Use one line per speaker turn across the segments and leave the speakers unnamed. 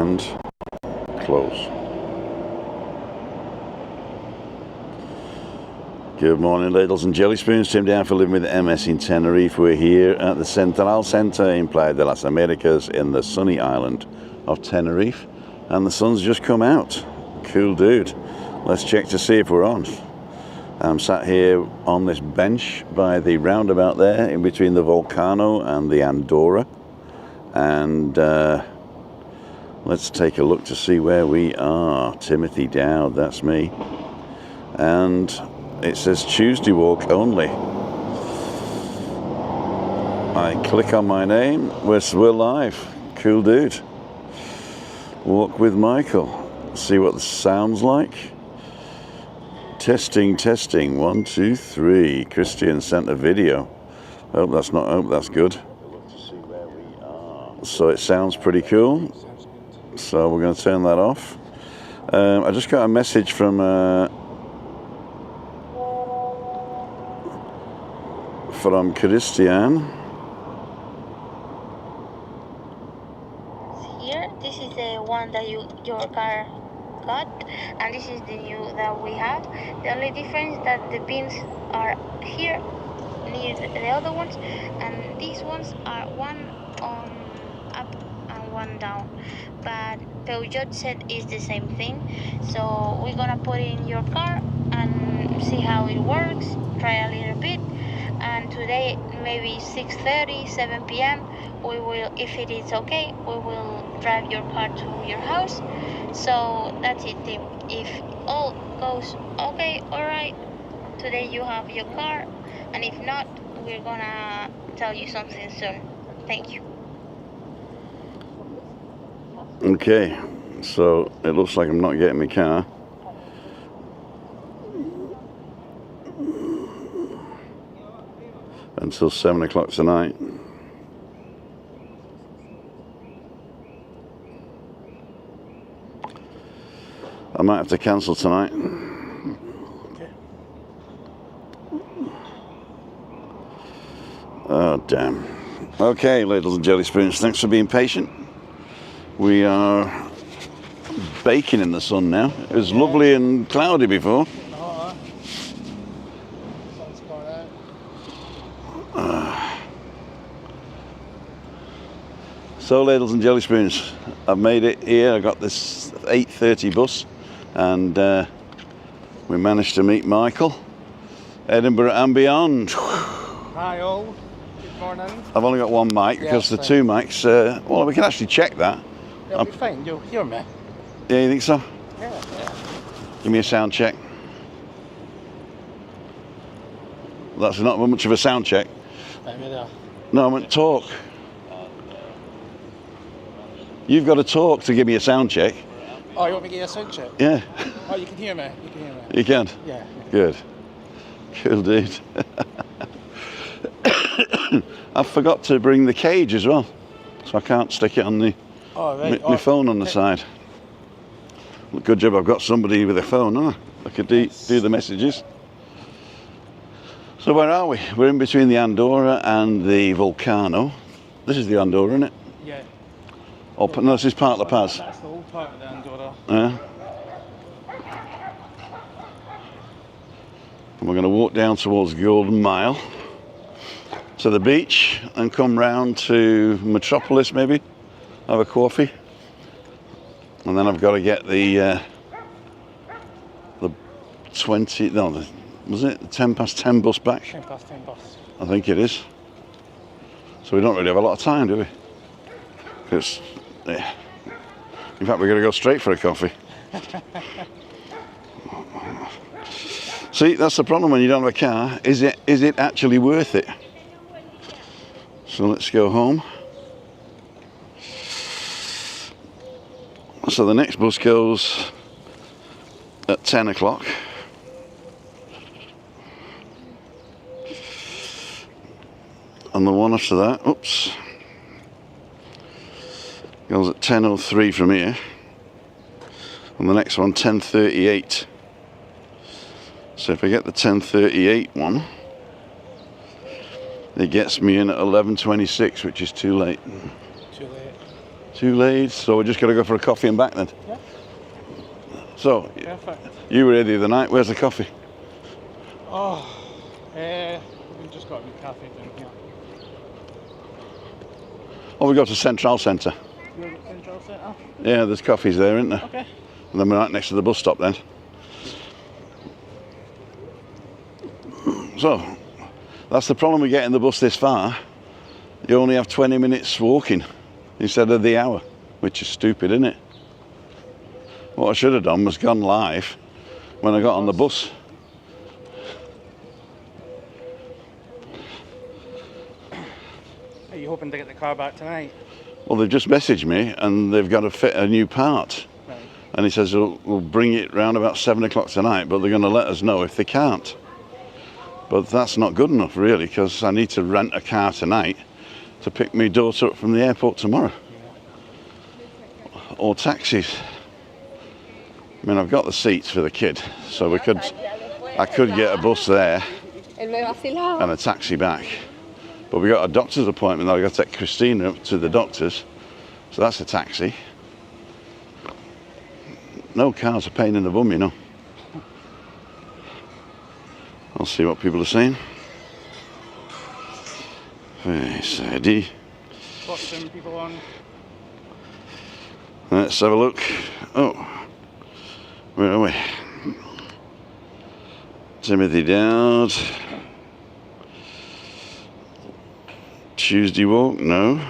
and close. Good morning, ladles and jelly spoons. Tim down for living with MS in Tenerife. We're here at the Central Centre in Playa de las Americas in the sunny island of Tenerife, and the sun's just come out. Cool dude. Let's check to see if we're on. I'm sat here on this bench by the roundabout there in between the volcano and the Andorra, and let's take a look to see where we are. Timothy Dowd, that's me, and it says Tuesday walk only. I click on my name. We're live. Cool dude. Walk with Michael. See what the sound's like. Testing, 1, 2, 3. Christian sent a video. Hope that's good. So it sounds pretty cool. So we're going to turn that off. I just got a message from Christian.
Here, this is the one that your car got, and this is the new that we have. The only difference that the pins are here near the other ones, and these ones are one on up and one down. But Peugeot said it's the same thing, so we're gonna put it in your car and see how it works. Try a little bit, and today maybe 6:30, 7 p.m. we will, if it is okay, we will drive your car to your house. So that's it, Tim. If all goes okay, alright, today you have your car, and if not, we're gonna tell you something soon. Thank you.
Okay, so it looks like I'm not getting my car. Until 7 o'clock tonight. I might have to cancel tonight.
Okay.
Oh, damn. Okay, ladles and jelly spoons, thanks for being patient. We are baking in the sun now. It was lovely and cloudy before. So, ladles and jelly spoons, I've made it here. I got this 8:30 bus, and we managed to meet Michael. Edinburgh and beyond.
Hi all, good morning.
I've only got one mic because the two mics, well, we can actually check that.
It'll be fine, you'll hear me.
Yeah, you think so?
Yeah.
Give me a sound check. That's not much of a sound check. No, I meant talk. You've got to talk to give me a sound check.
Oh, you want me to give you a sound check?
Yeah.
Oh, you can hear me.
You can?
Yeah.
Good. Cool, dude. I forgot to bring the cage as well, so I can't stick it on the my phone on the side. Good job I've got somebody with a phone, huh? I could do the messages. So where are we? We're in between the Andorra and the volcano. This is the Andorra, isn't it?
Yeah.
Oh, no, this is part of the Paz.
That's the whole part of the Andorra.
Yeah. And we're going to walk down towards Golden Mile to the beach and come round to Metropolis, maybe have a coffee, and then I've got to get the 20. No, was it the 10:10 bus back?
10:10 bus.
I think it is. So we don't really have a lot of time, do we? Because, yeah. In fact, we're going to go straight for a coffee. See, that's the problem when you don't have a car. Is it actually worth it? So let's go home. So the next bus goes at 10 o'clock. And the one after that, oops, goes at 10:03 from here. And the next one, 10:38. So if I get the 10:38 one, it gets me in at 11:26, which is too late.
Too late.
Too late, so we're just going to go for a coffee and back then.
Yeah.
So,
Perfect.
you were here the other night. Where's the coffee?
Oh, we've just got a wee cafe down here.
Oh, we go to Central Centre.
You want Central Centre?
Yeah, there's coffees there, isn't there?
Okay.
And then we're right next to the bus stop then. So, that's the problem with getting the bus this far. You only have 20 minutes walking instead of the hour, which is stupid, isn't it? What I should have done was gone live when I got on the bus.
Are you hoping to get the car back tonight?
Well, they've just messaged me and they've got to fit a new part.
Right.
And he says we'll bring it round about 7 o'clock tonight, but they're going to let us know if they can't. But that's not good enough, really, because I need to rent a car tonight to pick my daughter up from the airport tomorrow. Or taxis. I mean, I've got the seats for the kid, so I could get a bus there and a taxi back. But we got a doctor's appointment that I got to take Christina up to the doctor's, so that's a taxi. No car's a pain in the bum, you know. I'll see what people are saying. Very steady.
What's some people on?
Let's have a look. Oh, where are we? Timothy Dowd. Tuesday walk? No.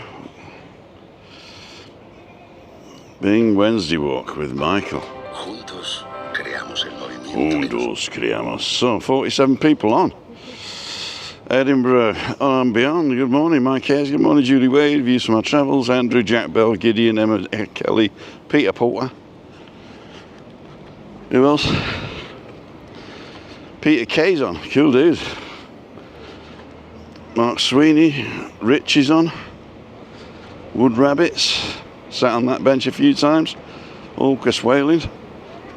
Being Wednesday walk with Michael.
Juntos creamos el movimiento.
Juntos creamos. So, 47 people on. Edinburgh and beyond. Good morning, Mike Hayes. Good morning, Julie Wade. Views from our travels. Andrew, Jack Bell, Gideon, Emma Kelly, Peter Porter. Who else? Peter Kay's on. Cool dude. Mark Sweeney. Rich is on. Wood Rabbits. Sat on that bench a few times. Orcus Whaling.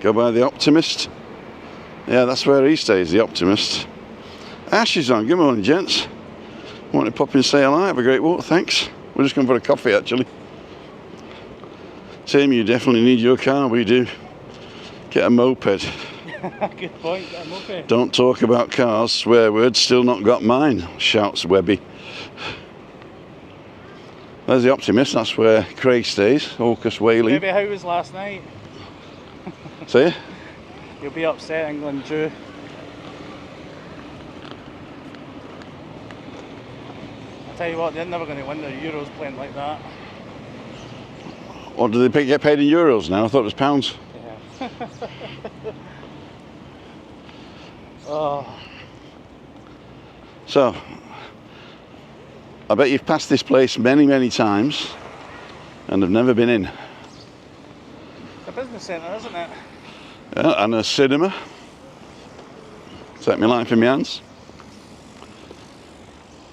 Go by the Optimist. Yeah, that's where he stays, the Optimist. Ash is on. Good morning, gents. Want to pop in and say hello? Have a great walk, thanks. We're just going for a coffee, actually. Tim, you definitely need your car. We do. Get a moped.
Good point, get a moped.
Don't talk about cars. Swear words. Still not got mine, shouts Webby. There's the Optimist. That's where Craig stays. Orcus Whaling.
Maybe how was last night?
See?
You'll be upset, England too. I tell you what, they're never going to win their Euros playing like that.
Or do they get paid in euros now? I thought it was pounds.
Yeah. Oh.
So, I bet you've passed this place many, many times and have never been in.
It's a business centre, isn't it?
Yeah, and a cinema. Take my life in my hands.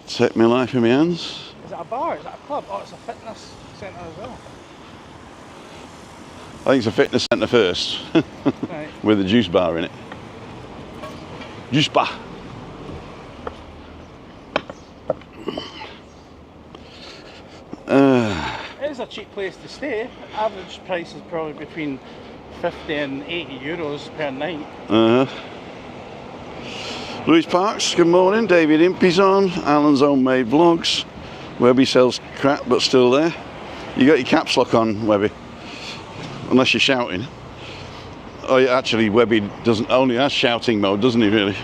Take my life in my hands.
Is it a bar? Is it a club? Oh, it's a fitness centre as well.
I think it's a fitness centre first,
Right.
with a juice bar in it. Juice bar.
It is a cheap place to stay. Average price is probably between 50 and 80 euros per night.
Louis Parks, good morning. David Impey's on. Alan's Homemade Vlogs. Webby sells crap but still there. You got your caps lock on, Webby. Unless you're shouting. Oh yeah, actually Webby only has shouting mode, doesn't he really?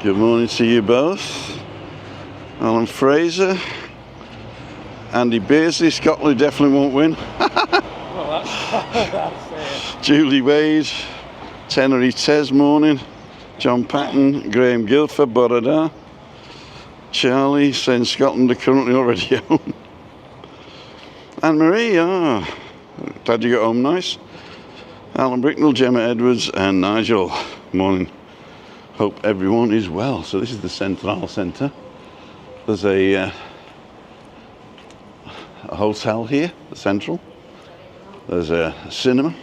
Good morning to you both. Alan Fraser. Andy Beardsley, Scotland definitely won't win.
Well, that's
Julie Wade. Tenerife Tez morning. John Patton. Graham Guilford, Borada. Charlie saying Scotland are currently already home. Anne Marie, glad you got home nice. Alan Bricknell, Gemma Edwards and Nigel. Morning. Hope everyone is well. So this is the Central Centre. There's a hotel here, the Central. There's a cinema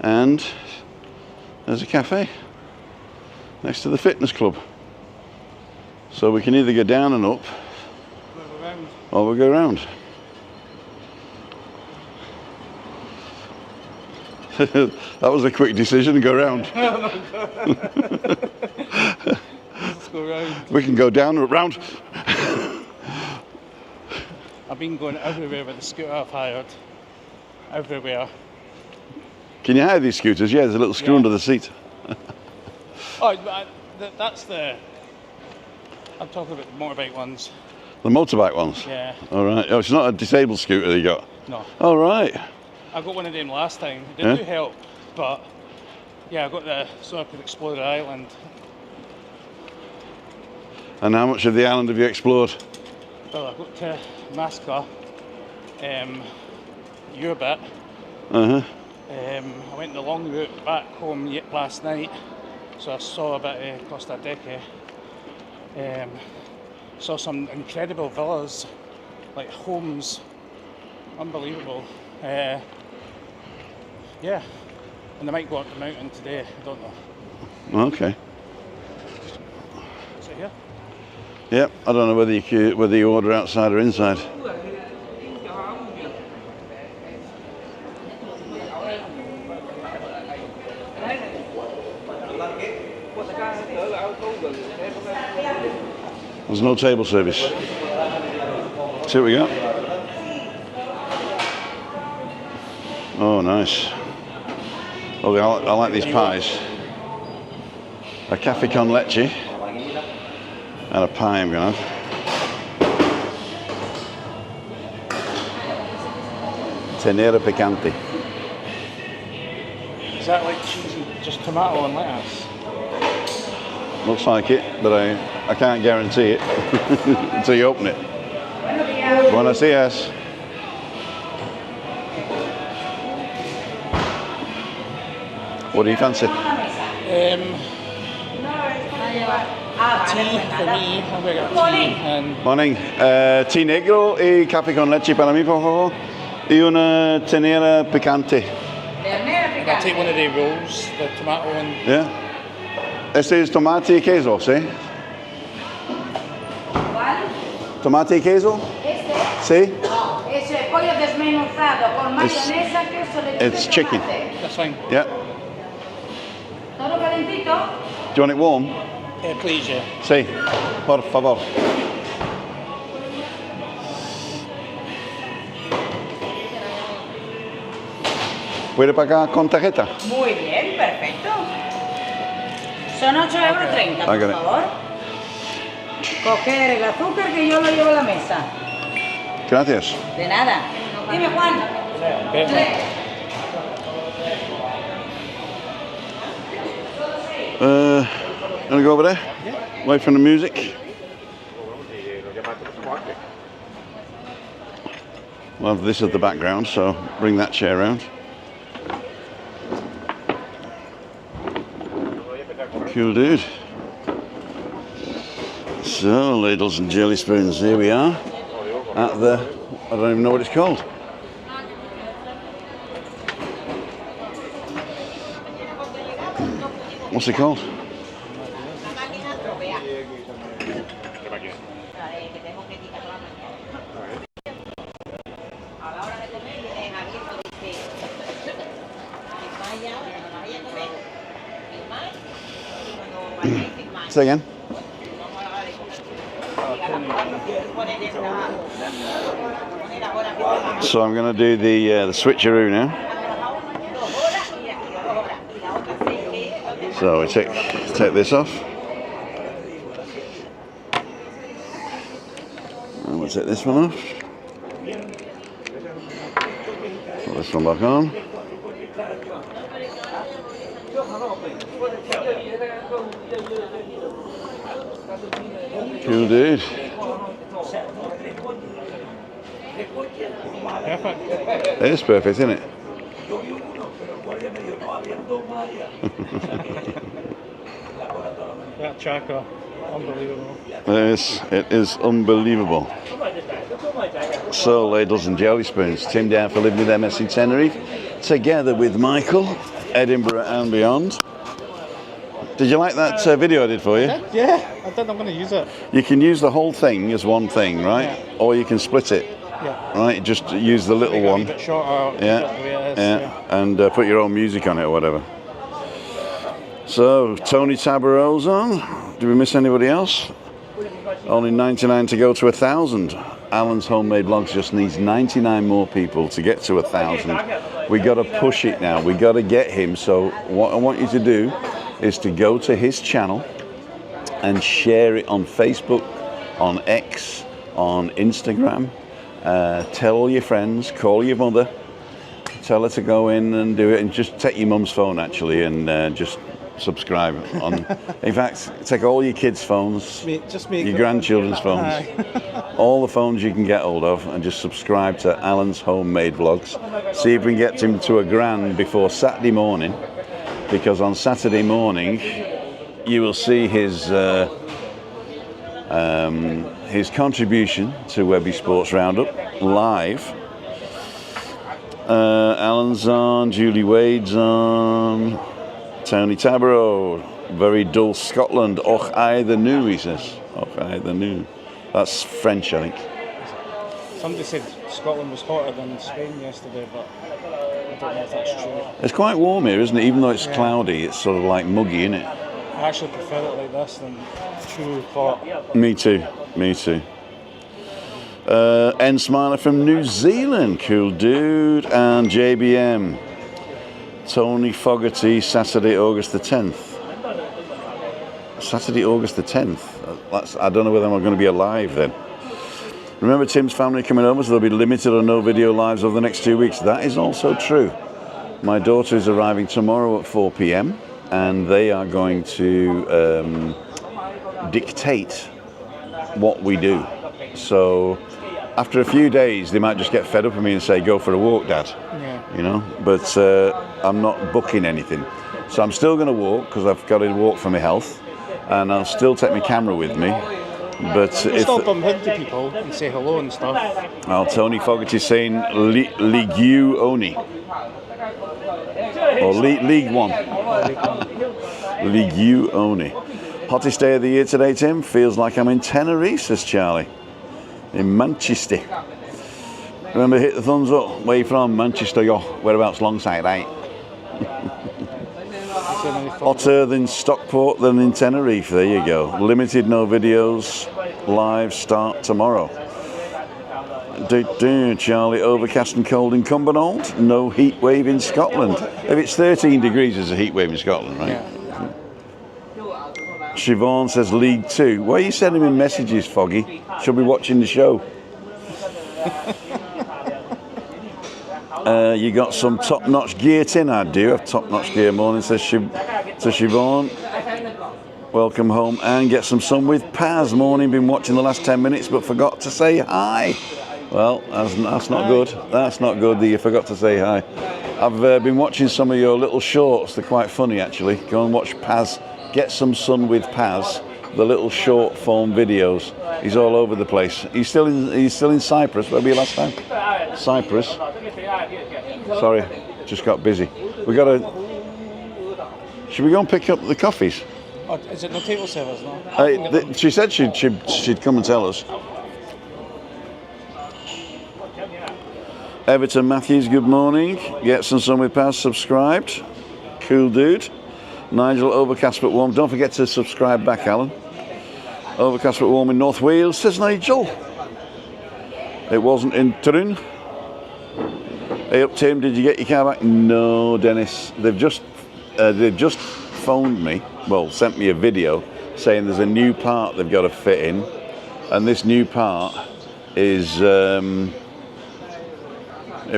and there's a cafe next to the fitness club. So we can either go down and up or we'll go round. That was a quick decision, go round.
Let's go round.
We can go down or round.
I've been going everywhere with the scooter I've hired. Everywhere.
Can you hire these scooters? Yeah, there's a little screw under the seat.
That's the... I'm talking about the motorbike ones.
The motorbike ones?
Yeah.
All right. Oh, it's not a disabled scooter you got?
No.
All right.
I got one of them last time. They do help, but yeah, I got the so I could explore the island.
And how much of the island have you explored?
Well, I got to Masca, you a bit.
Uh-huh.
I went the long route back home last night, so I saw a bit of Costa Deque. Saw some incredible villas, like homes, unbelievable. Yeah, and I might go up the mountain today, I don't know.
Okay.
Is it here?
Yep, I don't know whether you order outside or inside. There's no table service. See what we got? Oh, nice. Oh, I like these pies. A cafe con leche and a pie I'm going to have. Tenerife picante.
Is that like cheese and just tomato and lettuce?
Looks like it, but I can't guarantee it until you open it. Buenos dias. What do you fancy?
Tea for me. I'm going to get tea and
Morning. Tea negro y café con leche para mí, por favor. Y una tenera picante.
I'll take one of the rolls, the tomato and...
Yeah. Este es tomate y queso, ¿sí?
¿Cuál?
Tomate y queso?
¿Este?
Sí.
No, ese es pollo desmenuzado con mayonesa, queso, lechuga
It's
y
chicken.
tomate.
That's fine.
Yeah.
¿Todo calentito?
Do you want it warm?
Please, yeah.
Sí. Por favor. ¿Puede pagar con tarjeta?
Muy bien, perfecto. Son 8,30 €,
I
por
got it.
favor. Coger el azúcar que yo lo llevo a la mesa.
Gracias.
De nada. Dime, Juan.
Gonna go over there? Away from the music? Well, this is the background, so bring that chair around. Cool dude. So, ladles and jelly spoons, here we are at the, I don't even know what it's called. What's it called? Say again. So I'm going to do the switcheroo now. So we take this off. And we'll take this one off. Put this one back on. Cool dude.
Perfect.
It is perfect, isn't it?
That chaka, unbelievable.
It is unbelievable. So, ladles and jelly spoons. Tim down for living with MS in Tenerife, together with Michael, Edinburgh and beyond. Did you like that video I did for you?
Yeah, I think I'm going to use it.
You can use the whole thing as one thing, right?
Yeah.
Or you can split it,
Yeah.
right? Just use the little
Make it a wee
one.
bit shorter.
Yeah,
the way it is,
yeah, and put your own music on it or whatever. So, Tony Tabaro's on. Did we miss anybody else? Only 99 to go to 1,000. Alan's Homemade Vlogs just needs 99 more people to get to 1,000. We got to push it now. We got to get him. So what I want you to do is to go to his channel and share it on Facebook, on X, on Instagram. Tell all your friends, call your mother, tell her to go in and do it, and just take your mum's phone actually and just subscribe on. In fact, take all your kids' phones, your grandchildren's phones, all the phones you can get hold of, and just subscribe to Alan's Homemade Vlogs. See if we can get him to 1,000 before Saturday morning, because on Saturday morning you will see his contribution to Webby Sports Roundup live. Alan's on, Julie Wade's on. Tony Tabaro, very dull Scotland. Och I the new, he says. Och I the new. That's French, I think.
Somebody said Scotland was hotter than Spain yesterday, but I don't know if that's true.
It's quite warm here, isn't it? Even though it's cloudy, it's sort of like muggy, isn't it?
I actually prefer it like this than true hot.
Me too, me too. N Smiler from New Zealand, cool dude. And JBM. Tony Fogarty, Saturday, August the 10th. Saturday, August the 10th. I don't know whether I'm going to be alive then. Remember Tim's family coming over, so there'll be limited or no video lives over the next 2 weeks. That is also true. My daughter is arriving tomorrow at 4 p.m. and they are going to dictate what we do. So after a few days, they might just get fed up with me and say, "Go for a walk, Dad."
Yeah.
You know, but I'm not booking anything. So I'm still going to walk because I've got to walk for my health, and I'll still take my camera with me. But
You
if
still bump into people and say hello and stuff.
Tony Fogarty saying Ligue Oni or League One. Ligue Oni. Hottest day of the year today, Tim. Feels like I'm in Tenerife, says Charlie. In Manchester. Remember, hit the thumbs up. Where you from? Manchester, yo. Whereabouts? Longside, right? Hotter than Stockport than in Tenerife. There you go. Limited, no videos. Live start tomorrow. Charlie, overcast and cold in Cumbernauld. No heat wave in Scotland. If it's 13 degrees, there's a heat wave in Scotland, right?
Yeah.
Siobhan says League 2. Why are you sending me messages, Foggy? Should be watching the show. You got some top-notch gear tin. I do have top-notch gear. Morning, says Siobhan. Welcome home and get some sun with Paz. Morning, been watching the last 10 minutes but forgot to say hi. Well, that's not good. That's not good that you forgot to say hi. I've been watching some of your little shorts. They're quite funny, actually. Go and watch Paz. Get some sun with Paz. The little short form videos. He's all over the place. He's still in Cyprus. Where were you last time? Cyprus. Sorry, just got busy. We got to. Should we go and pick up the coffees?
Oh, is it no table service now?
She said she'd come and tell us. Everton Matthews, good morning. Get some sun with Paz, subscribed. Cool dude. Nigel, overcast but warm. Don't forget to subscribe back, Alan. Overcast but warm in North Wales, says Nigel. It wasn't in Turin. Hey up, Tim, did you get your car back? No, Dennis. They've just phoned me, well, sent me a video saying there's a new part they've got to fit in. And this new part is, here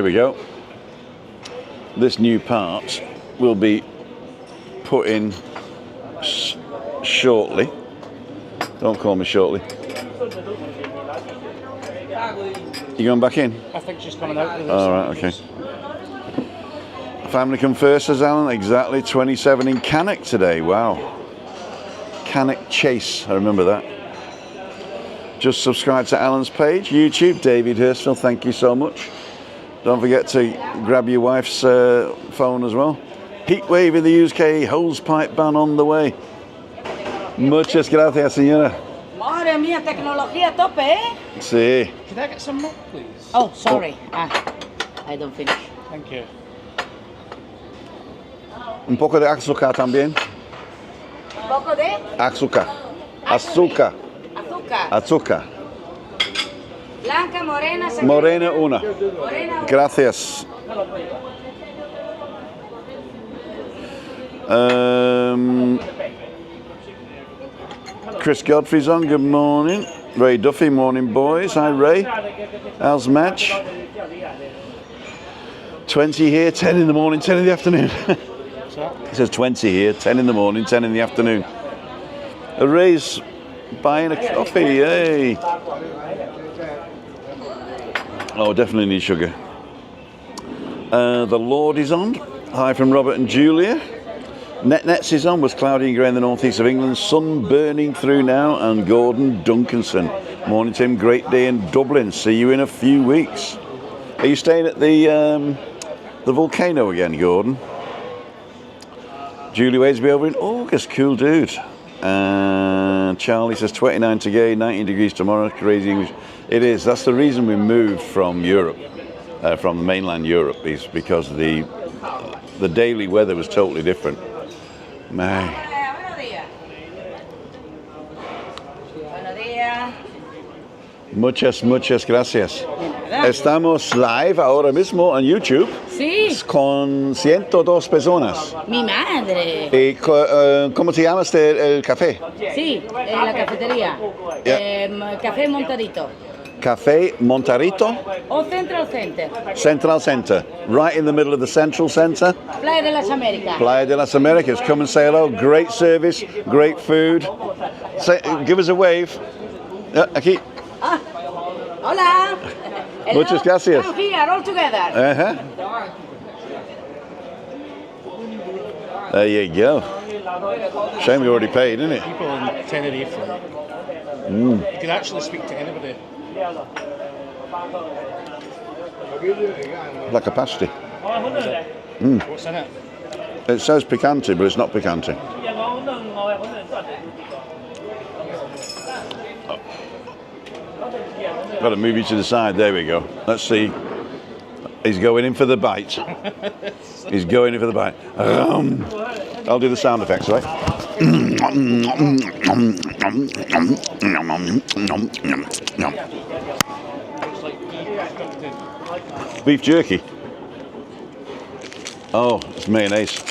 we go. This new part will be put in shortly. Don't call me shortly. You going back in?
I think she's coming out with this.
All right, okay. Family come first, says Alan. Exactly. 27 in Cannock today. Wow. Cannock Chase. I remember that. just subscribe to Alan's page, YouTube, David Hurstville, thank you so much. Don't forget to grab your wife's phone as well. Heat wave in the UK, hosepipe ban on the way. Muchas gracias, señora.
Madre mía, tecnología a tope, ¿eh?
Sí.
Could I get some milk, please?
Oh, sorry. I don't finish.
Thank you.
Un poco de azúcar también.
Un poco de
Azúcar. Azúcar.
azúcar.
Azúcar.
Blanca, morena,
Morena una.
morena.
Gracias. Chris Godfrey's on, good morning. Ray Duffy, morning boys. Hi Ray. How's the match? 20 here, 10 in the morning, 10 in the afternoon.
What's that?
It says 20 here, 10 in the morning, 10 in the afternoon. Ray's buying a coffee, yay. Oh, definitely need sugar. The Lord is on. Hi from Robert and Julia. Nets is on, was cloudy and grey in the northeast of England. Sun burning through now, and Gordon Duncanson. Morning Tim, great day in Dublin. See you in a few weeks. Are you staying at the volcano again, Gordon? Julie Wade's be over in August, cool dude. Charlie says 29 today, 19 degrees tomorrow, crazy English. It is, that's the reason we moved from Europe, from mainland Europe, is because the daily weather was totally different. Man.
Buenos días. Buenos días.
Muchas gracias. Estamos live ahora mismo en YouTube
Sí,
con 102 personas.
mi madre.
¿Y cómo se llama el café?
Sí, en la cafetería. Café Montadito.
Café Montarito
O Central Center.
Central Center, right in the middle of the Central Center.
Playa de las Américas.
Playa de las Americas. Come and say hello. Great service, great food. Give us a wave. Aquí.
Hola. Hello.
Muchas gracias.
Come here, all together.
There you go. Shame we already paid, isn't it?
People in Tenerife, you can actually speak to anybody.
Like a pasty.
What's in it?
It says picante, but it's not picante. Got to move you to the side. There we go. Let's see. He's going in for the bite. He's going in for the bite. I'll do the sound effects, right? Beef jerky. Oh, it's mayonnaise.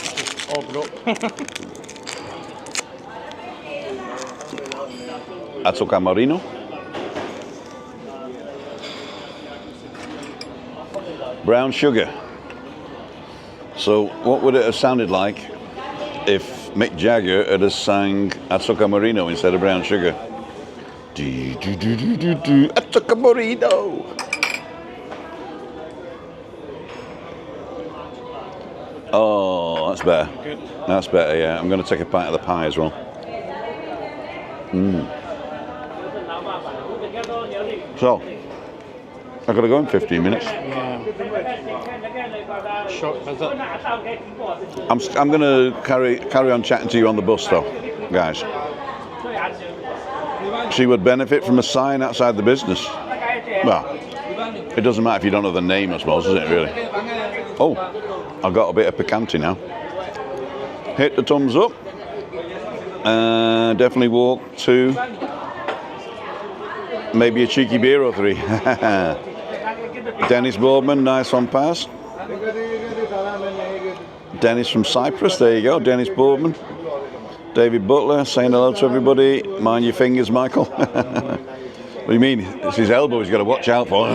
All broke.
Azúcar marino. Brown sugar. So what would it have sounded like if Mick Jagger had sang Azúcar Marino instead of brown sugar? Azúcar Marino. Oh, that's better.
Good.
That's better, yeah. I'm going to take a bite of the pie as well. So, I've got to go in 15 minutes.
Yeah. Short visit.
I'm going to carry on chatting to you on the bus though, guys. She would benefit from a sign outside the business. Well, it doesn't matter if you don't know the name, I suppose, does it really? Oh, I've got a bit of picante now. Hit the thumbs up. Definitely walk to maybe a cheeky beer or three. Dennis Boardman, nice one pass. Dennis from Cyprus, there you go, Dennis Boardman. David Butler saying hello to everybody. Mind your fingers, Michael. What do you mean? It's his elbow he's got to watch out for.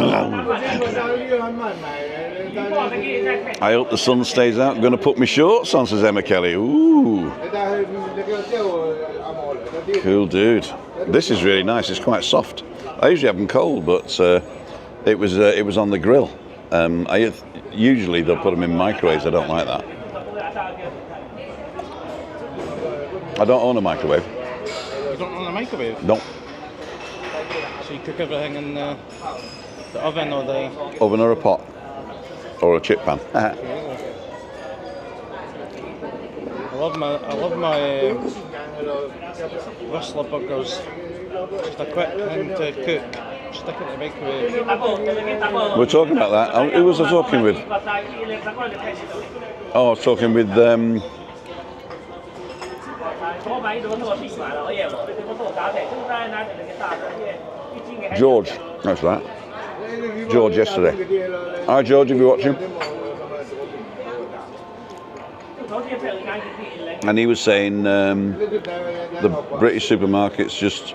I hope the sun stays out. I'm going to put my shorts on, says Emma Kelly. Ooh. Cool dude. This is really nice. It's quite soft. I usually have them cold, but it was on the grill. Usually they'll put them in microwaves. I don't like that. I don't own a microwave.
You don't want a microwave?
No.
So you cook everything in the oven or the...
Oven or a pot or a chip pan.
I love my Whistler burgers. Just a quick thing to cook. Stick it in the microwave.
We're talking about that. Who was I talking with? Oh, I was talking with George. That's right. George yesterday. Hi George, if you're watching. And he was saying the British supermarkets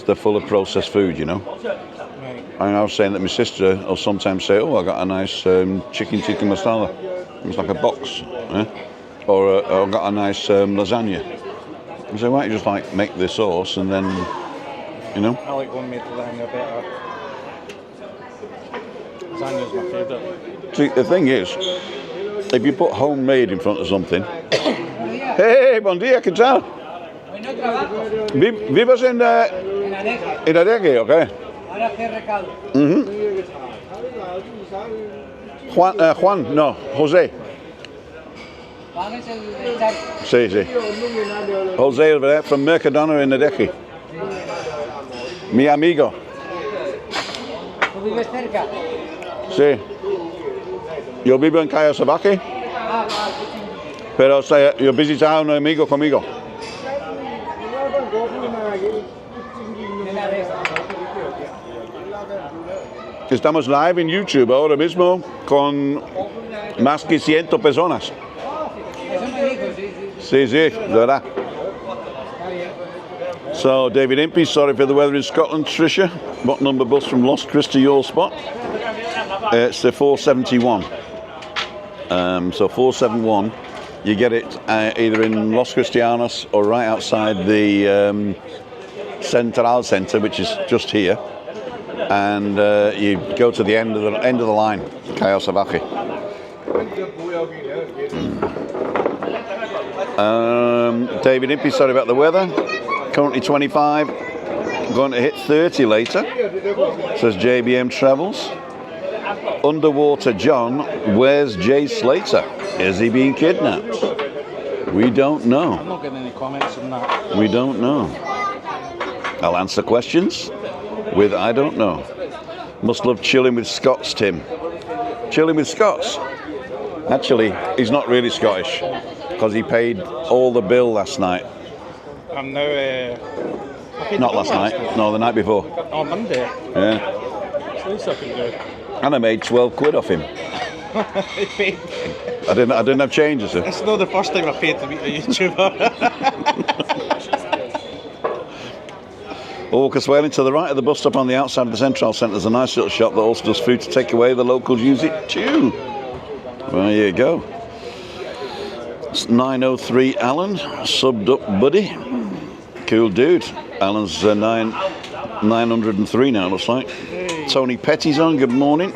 they're full of processed food, you know.
Right.
And I was saying that my sister will sometimes say, "Oh, I got a nice chicken tikka masala." It's like a box, or I got a nice lasagna. I say, "Why don't you just like make the sauce and then, you know?"
I like homemade lasagna better. Lasagna's my favourite.
See, the thing is, if you put homemade in front of something, hey, bon dia, ¿qué tal? ¿Vives en Adegue, okay? Juan, no, José. Sí, sí. José over there from Mercadona in Adeque. Mi amigo.
¿Tú vives cerca?
Sí. Yo vivo en Cayo Sabaque, pero yo visitaba a un amigo conmigo. Estamos live en YouTube ahora mismo con más que 100 personas. Sí, sí, de verdad. So, David Impey, sorry for the weather in Scotland. Tricia, what number bus from Lost Chris to your spot? It's the 471. So 471, you get it either in Los Cristianos or right outside the Central Centre, which is just here, and you go to the end of the line, Cayo Sabaque. David Impey, sorry about the weather. Currently 25, going to hit 30 later. Says JBM Travels. Underwater John, where's Jay Slater? Is he being kidnapped? We don't know.
I'm not getting any comments on that.
We don't know. I'll answer questions with I don't know. Must love chilling with Scots, Tim. Chilling with Scots? Actually, he's not really Scottish because he paid all the bill last night.
I'm now...
Not last night, no, the night before.
On Monday.
Yeah.
It's the least I can do.
And I made 12 quid off him.
He paid.
I didn't have change, is it?
It's not the first time I paid to meet a YouTuber.
Oh, Caswelling, to the right of the bus stop on the outside of the Central Centre, there's a nice little shop that also does food to take away. The locals use it too. There you go. It's 903 Alan, subbed up buddy. Cool dude. Alan's 903 now, looks like. Tony Petty's on, good morning.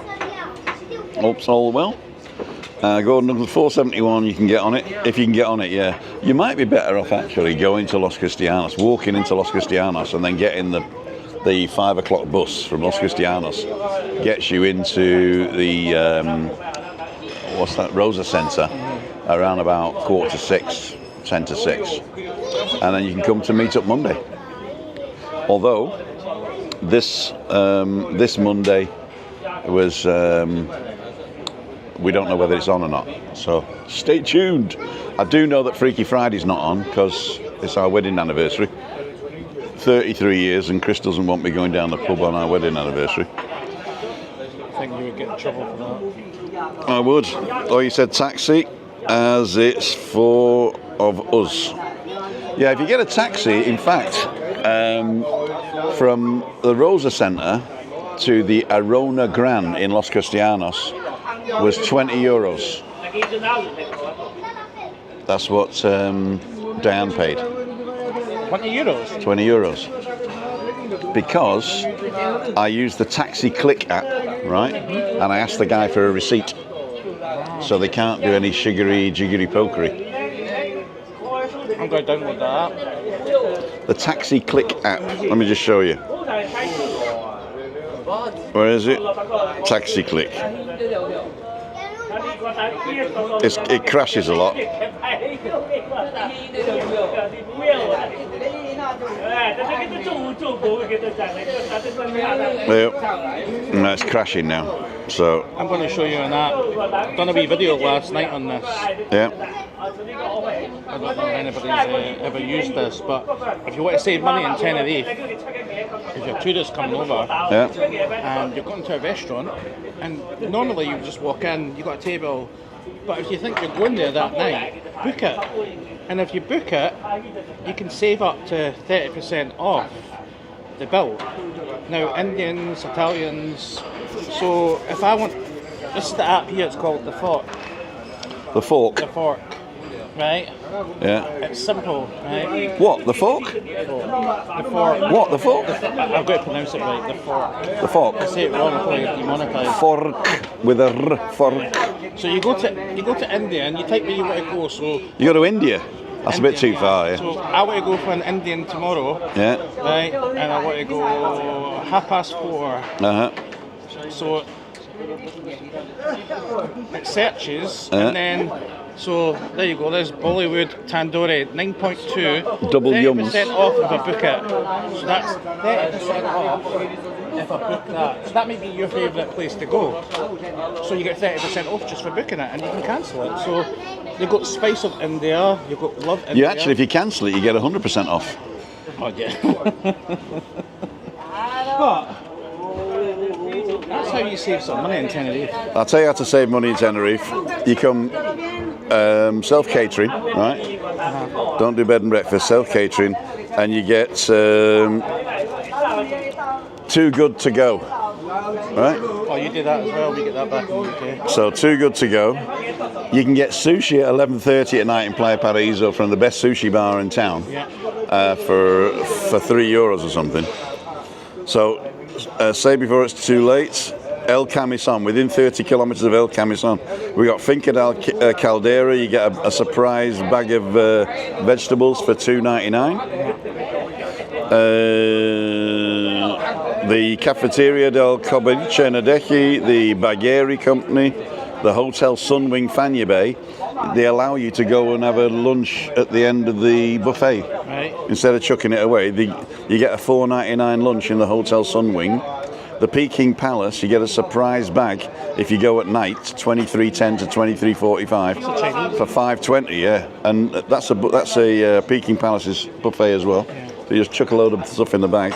Hope's all well. Gordon Douglas 471, you can get on it. If you can get on it, yeah. You might be better off actually going to Los Cristianos, walking into Los Cristianos and then getting the 5 o'clock bus from Los Cristianos. Gets you into the, what's that, Rosa Centre, around about 5:45, 10 to 6. And then you can come to Meet Up Monday. Although, this Monday was... we don't know whether it's on or not, so stay tuned. I do know that Freaky Friday's not on because it's our wedding anniversary. 33 years, and Chris doesn't want me going down the pub on our wedding anniversary.
I think you would get in trouble for that.
I would. Oh, you said taxi, as it's 4 of us. Yeah, if you get a taxi, in fact, from the Rosa Centre to the Arona Gran in Los Cristianos was 20 euros. That's what Diane paid.
20 euros?
20 euros. Because I used the Taxi Click app, right? And I asked the guy for a receipt. So they can't do any jiggery pokery.
I'm going to download that app.
The Taxi Click app. Let me just show you. Where is it? Taxi click. It crashes a lot. No, it's crashing now. So
I'm going to show you an app. I've done a wee video last night on this.
yeah.
I don't know if anybody's ever used this, but if you want to save money in Tenerife, if you're tourists coming over and you're going to a restaurant, and normally you just walk in, you've got a table, but if you think you're going there that night, book it. And if you book it, you can save up to 30% off the bill. Now, Indians, Italians, so if I want, this is the app here, it's called The Fork.
The fork.
The Fork, right?
Yeah.
It's simple, right?
What? The fork?
The Fork.
What? The fork?
I've got to pronounce it right, The Fork.
The fork.
I say it wrong, I'll probably get demonetised.
Fork with a r. Fork.
So you go to India and you type where you want to go, so...
You go to India? That's a bit too far, yeah.
So I want to go for an Indian tomorrow,
Yeah.
right? And I want to go 4:30.
Uh-huh.
So it searches, and then, so there you go, there's Bollywood Tandoori, 9.2.
Double
30%
yums.
off if I book it. So that's 30% off if I book that. So that may be your favourite place to go. So you get 30% off just for booking it, and you can cancel it. So you've got Spice of India, you've got Love India.
You actually, if you cancel it, you get 100% off.
Oh yeah. But that's how you save some money in Tenerife.
I'll tell you how to save money in Tenerife. You come self-catering, right? Don't do bed and breakfast, self-catering, and you get too good to go, right?
Oh, you do that as well, we get that back in the UK.
So too good to go. You can get sushi at 11:30 at night in Playa Paraíso from the best sushi bar in town for €3 or something. So say before it's too late, El Camisón, within 30 kilometres of El Camisón. We got Finca del Caldera, you get a surprise bag of vegetables for $2.99. The Cafeteria del Coberche Nadeji, the Bagheri Company, the Hotel Sunwing Fanya Bay, they allow you to go and have a lunch at the end of the buffet.
Right.
Instead of chucking it away, you get a $4.99 lunch in the Hotel Sunwing. The Peking Palace, you get a surprise bag if you go at night, 23:10 to 23:45 for $5.20, yeah. And that's a Peking Palace's buffet as well. So you just chuck a load of stuff in the bag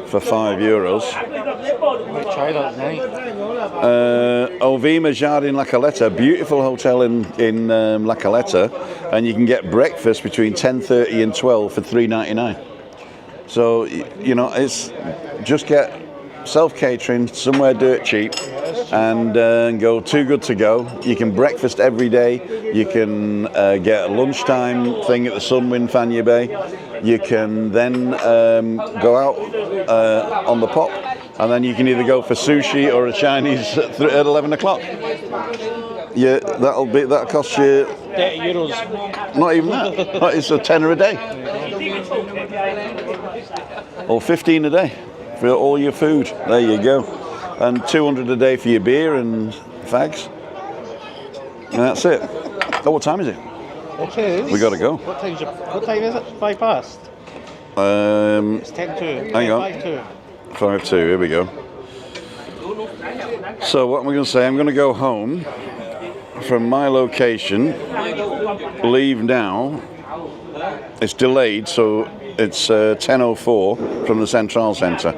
for €5.
Might try that tonight.
Ovima Jardin La Caleta, beautiful hotel in La Caleta, and you can get breakfast between 10:30 and 12 for $3.99. So you know, it's just get self-catering somewhere dirt cheap and go too good to go. You can breakfast every day. You can get a lunchtime thing at the Sunwind Fanya Bay. You can then go out on the pop, and then you can either go for sushi or a Chinese at 11 o'clock. Yeah, that'll cost you
€30.
not even that. It's a tenner a day or 15 a day for all your food. There you go, and 200 a day for your beer and fags. And that's it. Oh, what time is it?
It is.
We got to go.
What time is it? 5 past. It's 10:02.
Hang on.
5:02.
5:02. Here we go. So what am I going to say? I'm going to go home from my location. Leave now. It's delayed, so it's 10:04 from the Central Centre.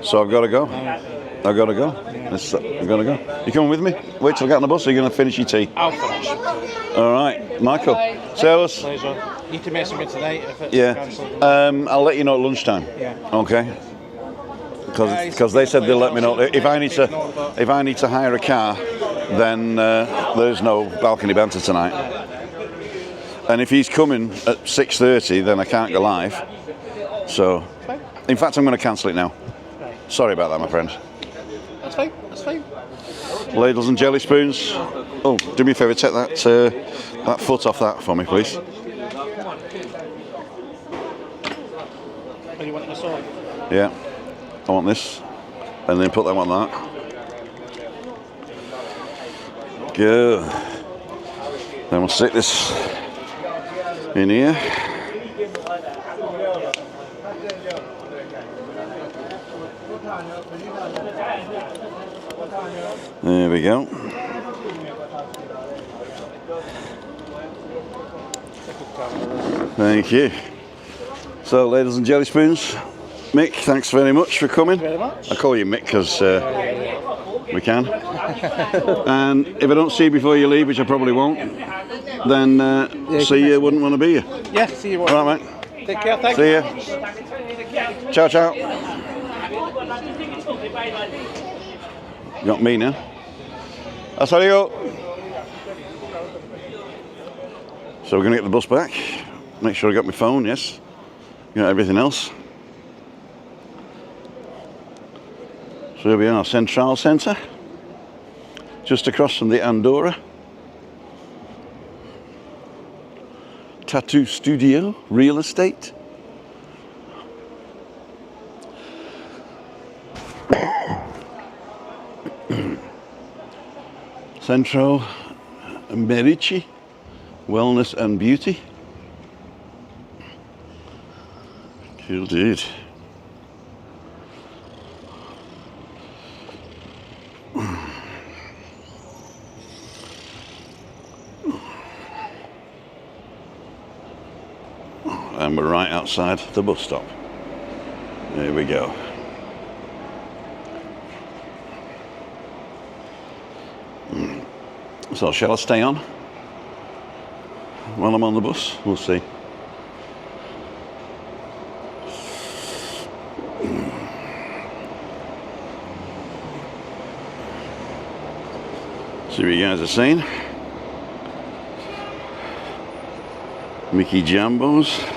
So I've got to go. I've got to go. I've got to go. You coming with me? Wait till I get on the bus, or are you going to finish your tea?
I'll finish.
All right, Michael. Servus.
Pleasure. Need to message me tonight if it's cancelled.
I'll let you know at lunchtime.
Yeah.
Okay. Because they said they'll let me know if I need to hire a car, then there's no balcony banter tonight. And if he's coming at 6:30, then I can't go live. So, in fact, I'm going to cancel it now. Sorry about that, my friend.
That's fine. That's fine.
Ladles and jelly spoons. Oh, do me a favour, take that foot off that for me, please.
Oh, you want this on?
Yeah, I want this. and then put them on that. Good. Then we'll stick this in here. There we go. Thank you. So, ladies and jelly spoons, Mick, thanks very much for coming.
Very much.
I call you Mick because we can. And if I don't see you before you leave, which I probably won't, then see you wouldn't want to be here.
Yeah, see you.
All right, mate.
Take care. Thank
See
you.
ya. Ciao, ciao. You got me now. Hasta luego. So we're going to get the bus back. Make sure I got my phone, yes. Got everything else. So here we are, Central Centre. Just across from the Andorra. Tattoo studio, real estate. Centro Merici, wellness and beauty. Cool dude. And we're right outside the bus stop. There we go. So shall I stay on while I'm on the bus? We'll see. See what you guys are saying. Mickey Jambos.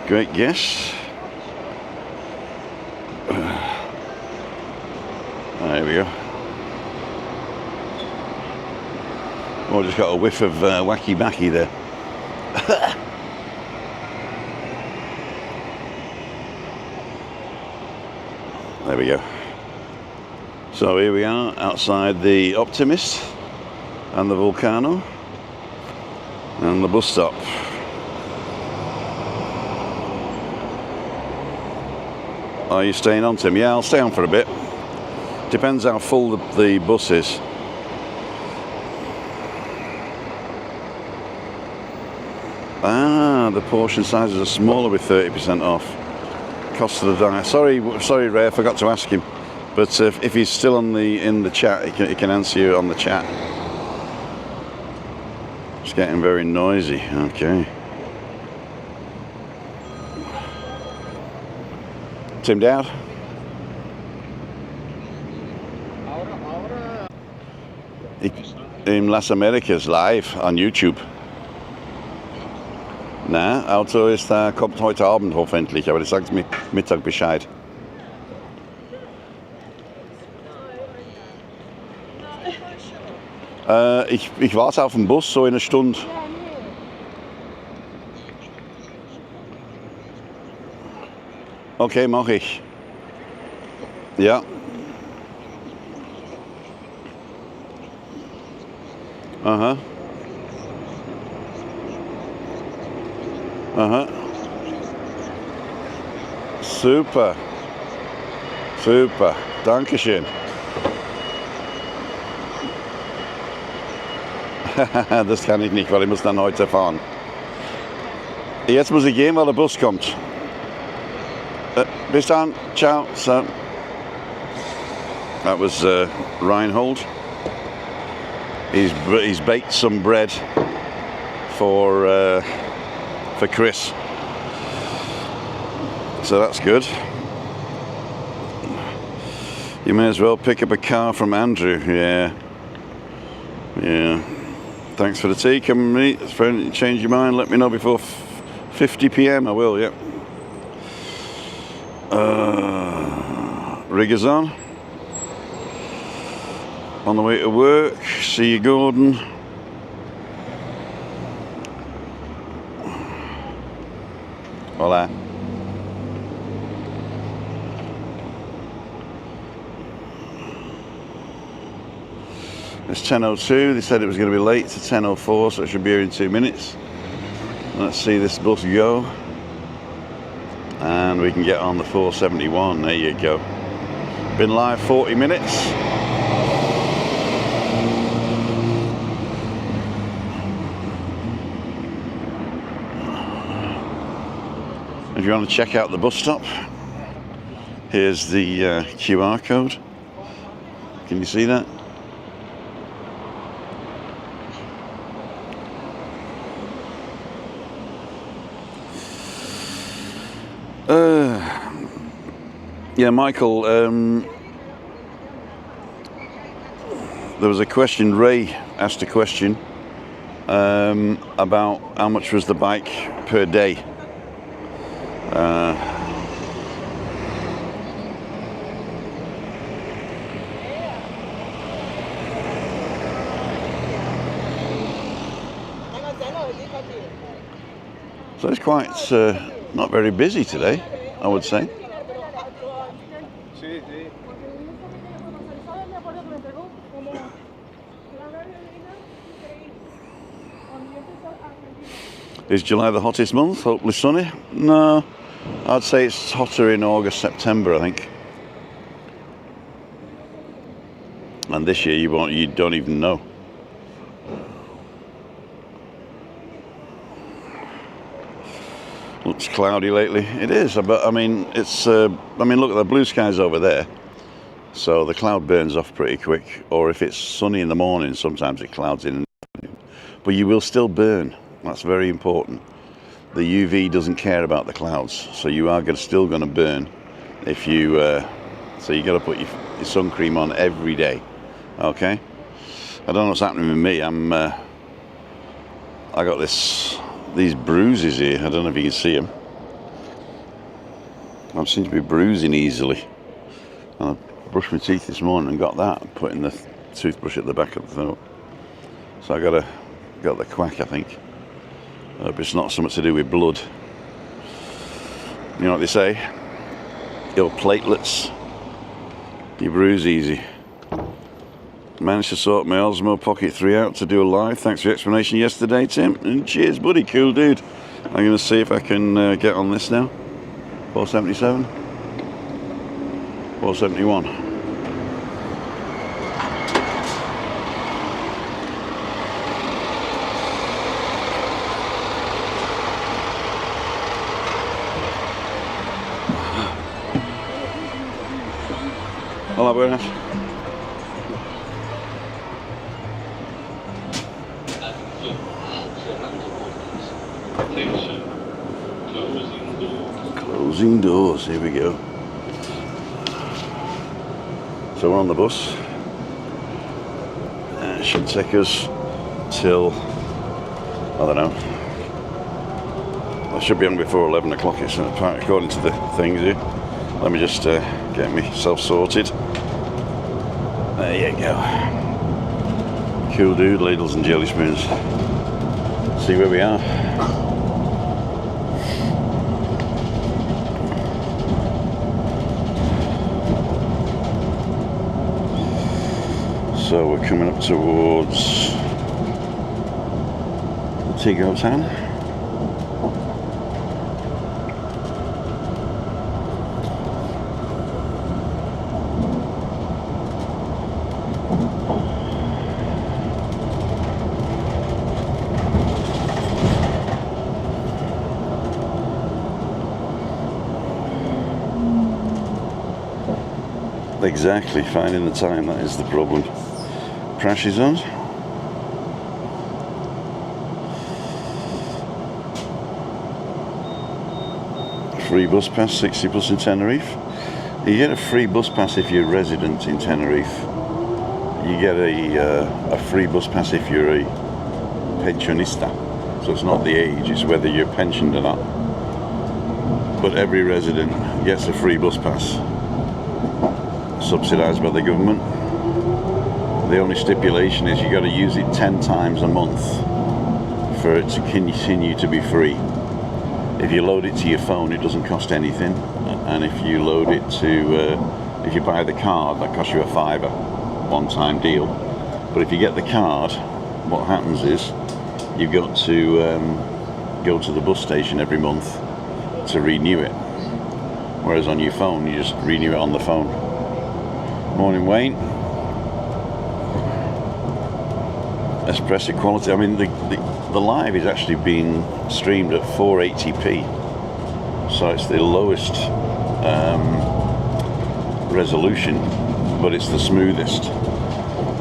Great guess. There we go. Oh, just got a whiff of wacky backy there. There we go. So here we are outside the Optimist and the Volcano and the bus stop. Are you staying on, Tim? Yeah, I'll stay on for a bit. Depends how full the bus is. Ah, the portion sizes are smaller with 30% off. Cost of the dime. Sorry, Ray, I forgot to ask him. But if he's still in the chat, he can answer you on the chat. It's getting very noisy. Okay. Tim Dowd. In Las Americas live on YouTube. Na, Auto ist da, kommt heute Abend hoffentlich, aber das sagt mir Mittag Bescheid. Ich warte auf den Bus, so in einer Stunde. Okay, mache ich. Ja. Aha. Aha. Super. Super. Dankeschön. Das kann ich nicht, weil ich muss dann heute fahren. Jetzt muss ich gehen, weil der Bus kommt. Bis dann. Ciao. So, that was Reinhold. He's baked some bread for Chris. So that's good. You may as well pick up a car from Andrew. Yeah. Yeah. Thanks for the tea. Come and meet. If you change your mind, let me know before 50 p.m. I will, yeah. Riggers on the way to work. See you, Gordon. Hola. It's 10:02. They said it was going to be late to 10:04, so it should be here in 2 minutes. Let's see this bus go. And we can get on the 471. There you go. Been live 40 minutes. If you want to check out the bus stop, here's the QR code. Can you see that? Yeah, Michael, there was a question, Ray asked a question about how much was the bike per day. So it's quite not very busy today, I would say. Is July the hottest month? Hopefully sunny? No, I'd say it's hotter in August, September, I think. And this year you don't even know. Looks cloudy lately. It is, but I mean, it's. I mean, look at the blue skies over there. So the cloud burns off pretty quick. Or if it's sunny in the morning, sometimes it clouds in. But you will still burn. That's very important. The UV doesn't care about the clouds, so you are still going to burn. If you, so you got to put your sun cream on every day. Okay. I don't know what's happening with me. I got these bruises here. I don't know if you can see them. I seem to be bruising easily. And I brushed my teeth this morning and got that, putting the toothbrush at the back of the throat. So I got the quack, I think. I hope it's not something to do with blood. You know what they say? Your platelets, you bruise easy. Managed to sort my Osmo Pocket 3 out to do a live. Thanks for your explanation yesterday, Tim. And cheers, buddy. Cool dude. I'm going to see if I can get on this now. 477. 471. Hola, buenas. Closing doors, here we go. So we're on the bus. It should take us till, I don't know. I should be on before 11 o'clock, it's according to the things here. Let me just get myself sorted. There you go. Cool dude, ladles and jelly spoons. See where we are. So we're coming up towards Tigo Town. Exactly, finding the time, that is the problem. Crash is on. Free bus pass, 60 plus in Tenerife. You get a free bus pass if you're a resident in Tenerife. You get a free bus pass if you're a pensionista. So it's not the age, it's whether you're pensioned or not. But every resident gets a free bus pass, subsidised by the government. The only stipulation is you got to use it 10 times a month for it to continue to be free. If you load it to your phone, it doesn't cost anything, and if you load it to, if you buy the card, that costs you a £5, one-time deal. But if you get the card, what happens is you've got to go to the bus station every month to renew it. Whereas on your phone, you just renew it on the phone. Morning, Wayne. Espresso quality. I mean, the live is actually being streamed at 480p, so it's the lowest resolution, but it's the smoothest.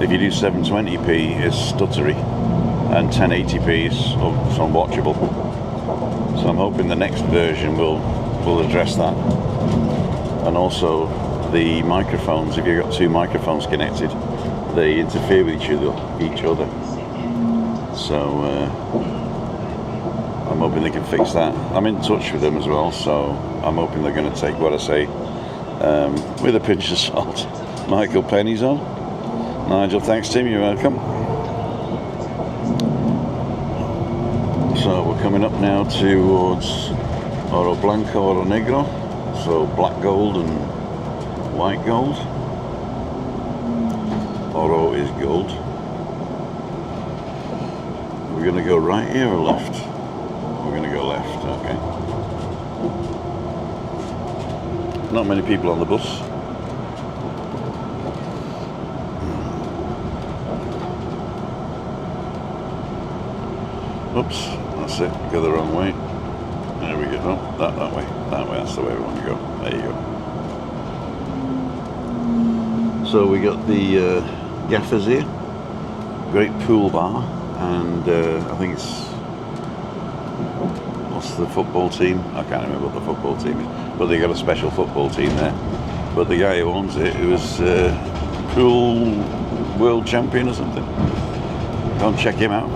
If you do 720p, it's stuttery, and 1080p is unwatchable. So I'm hoping the next version will address that. And also the microphones. If you've got two microphones connected, they interfere with each other. So I'm hoping they can fix that. I'm in touch with them as well, so I'm hoping they're going to take what I say with a pinch of salt. Michael Penny's on. Nigel, thanks Tim, you're welcome. So we're coming up now towards Oro Blanco, Oro Negro, so black gold and white gold. Oro is gold. We're going to go right here or left? We're going to go left, okay. Not many people on the bus. Oops, that's it, go the wrong way. There we go, no, that way, that's the way we want to go. There you go. So we got the gaffers here, great pool bar, and I think it's, what's the football team? I can't remember what the football team is, but they got a special football team there. But the guy who owns it, it was pool world champion or something. Go and check him out.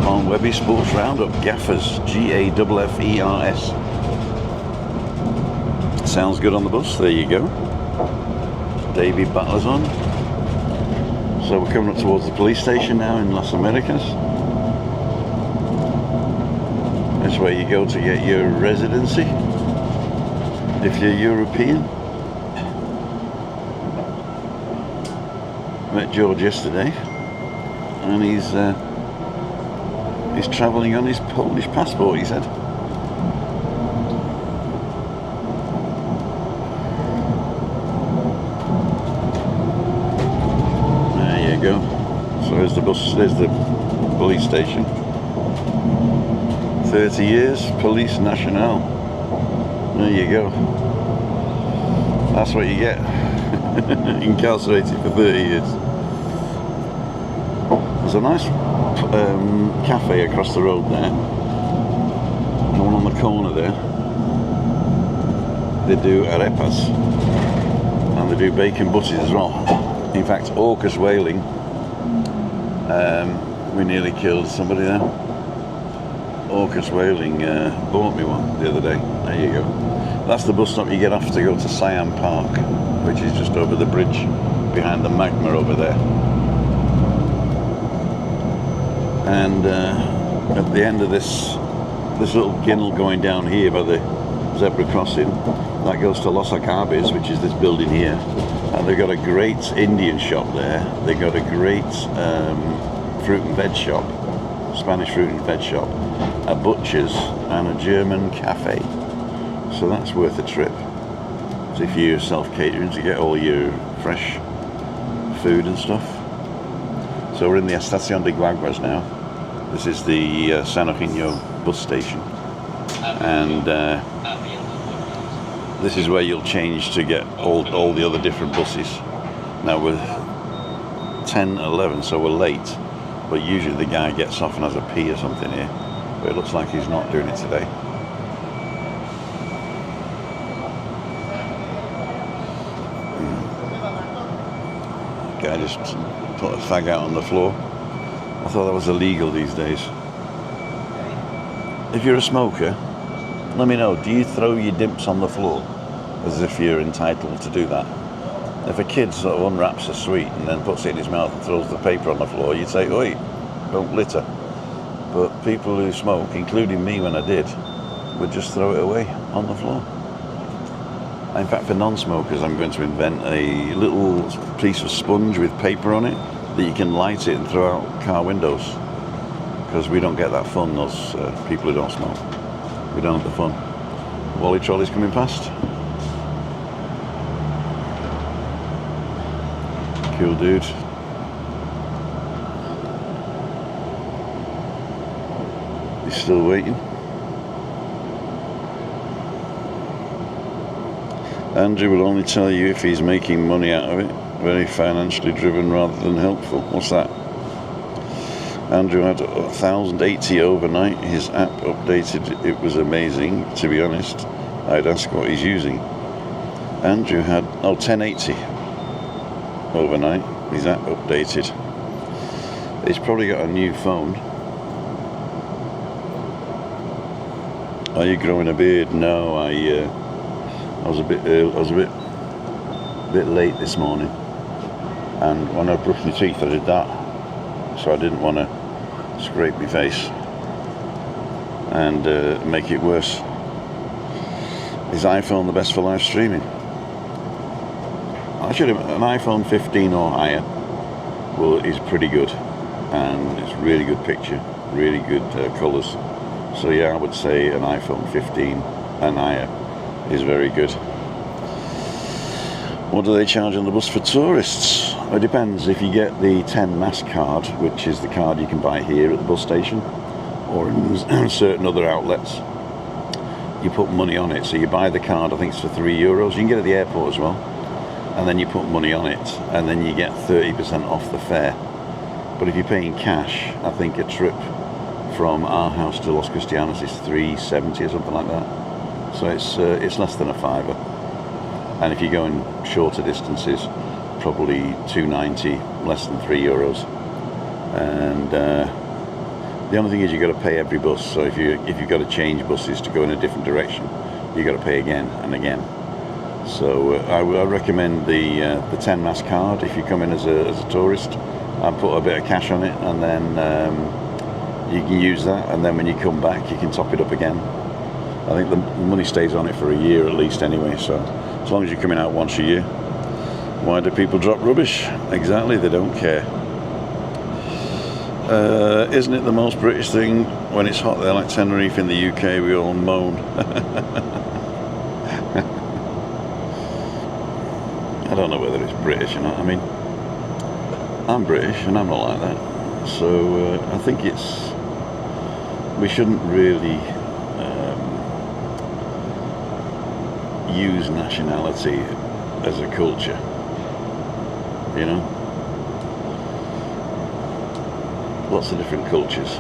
On Webby Sports Roundup, Gaffers, Gaffers. Sounds good on the bus, there you go. Davey Butler's on. So we're coming up towards the police station now in Las Americas. That's where you go to get your residency, if you're European. Met George yesterday, and he's travelling on his Polish passport, he said. There you go. So there's the bus, there's the police station. 30 years, Police Nationale. There you go. That's what you get. Incarcerated for 30 years. There's a nice cafe across the road there. The one on the corner there. They do arepas. And they do bacon butties as well. In fact, Orcus Whaling, we nearly killed somebody there. Orcus Whaling bought me one the other day. There you go. That's the bus stop you get off to go to Siam Park, which is just over the bridge behind the magma over there. And at the end of this little ginnel going down here by the zebra crossing, that goes to Los Acabes, which is this building here. And they've got a great Indian shop there. They've got a great fruit and veg shop, Spanish fruit and veg shop, a butcher's and a German cafe. So that's worth a trip. So if you're self-catering to get all your fresh food and stuff. So we're in the Estación de Guaguas now. This is the San Eugenio bus station. And this is where you'll change to get all the other different buses. Now we're 10:11, so we're late. But usually the guy gets off and has a pee or something here. But it looks like he's not doing it today. Guy just put a fag out on the floor. I thought that was illegal these days. If you're a smoker, let me know, do you throw your dimps on the floor as if you're entitled to do that? If a kid sort of unwraps a sweet and then puts it in his mouth and throws the paper on the floor, you'd say, oi, don't litter. But people who smoke, including me when I did, would just throw it away on the floor. In fact, for non-smokers, I'm going to invent a little piece of sponge with paper on it that you can light it and throw out car windows. Because we don't get that fun, those people who don't smoke. We don't have the fun. Wally trolley's coming past. Cool dude. He's still waiting. Andrew will only tell you if he's making money out of it. Very financially driven rather than helpful. What's that? Andrew had 1,080 overnight. His app updated. It was amazing, to be honest. I'd ask what he's using. Andrew had 1080 overnight. His app updated. He's probably got a new phone. Are you growing a beard? No, I was a bit late this morning, and when I brushed my teeth I did that, so I didn't want to scrape my face and make it worse. Is iPhone the best for live streaming? Actually, an iPhone 15 or higher is pretty good, and it's really good picture, really good colours. So yeah, I would say an iPhone 15 and higher is very good. What do they charge on the bus for tourists? Well, it depends. If you get the 10 mass card, which is the card you can buy here at the bus station or in certain other outlets, you put money on it. So you buy the card, I think it's for €3. You can get it at the airport as well, and then you put money on it, and then you get 30% off the fare. But if you're paying cash, I think a trip from our house to Los Cristianos is $3.70 or something like that. So it's less than a fiver, and if you're going shorter distances, probably $2.90, less than €3. And the only thing is you've got to pay every bus. So if you've got to change buses to go in a different direction, you've got to pay again and again. So I recommend the 10 mass card if you come in as a tourist, and put a bit of cash on it, and then you can use that, and then when you come back you can top it up again. I think the money stays on it for a year at least anyway, so as long as you're coming out once a year. Why do people drop rubbish? Exactly, they don't care. Isn't it the most British thing when it's hot there like Tenerife in the UK, we all moan? I don't know whether it's British or not. I mean, I'm British and I'm not like that, so I think we shouldn't really use nationality as a culture, you know. Lots of different cultures.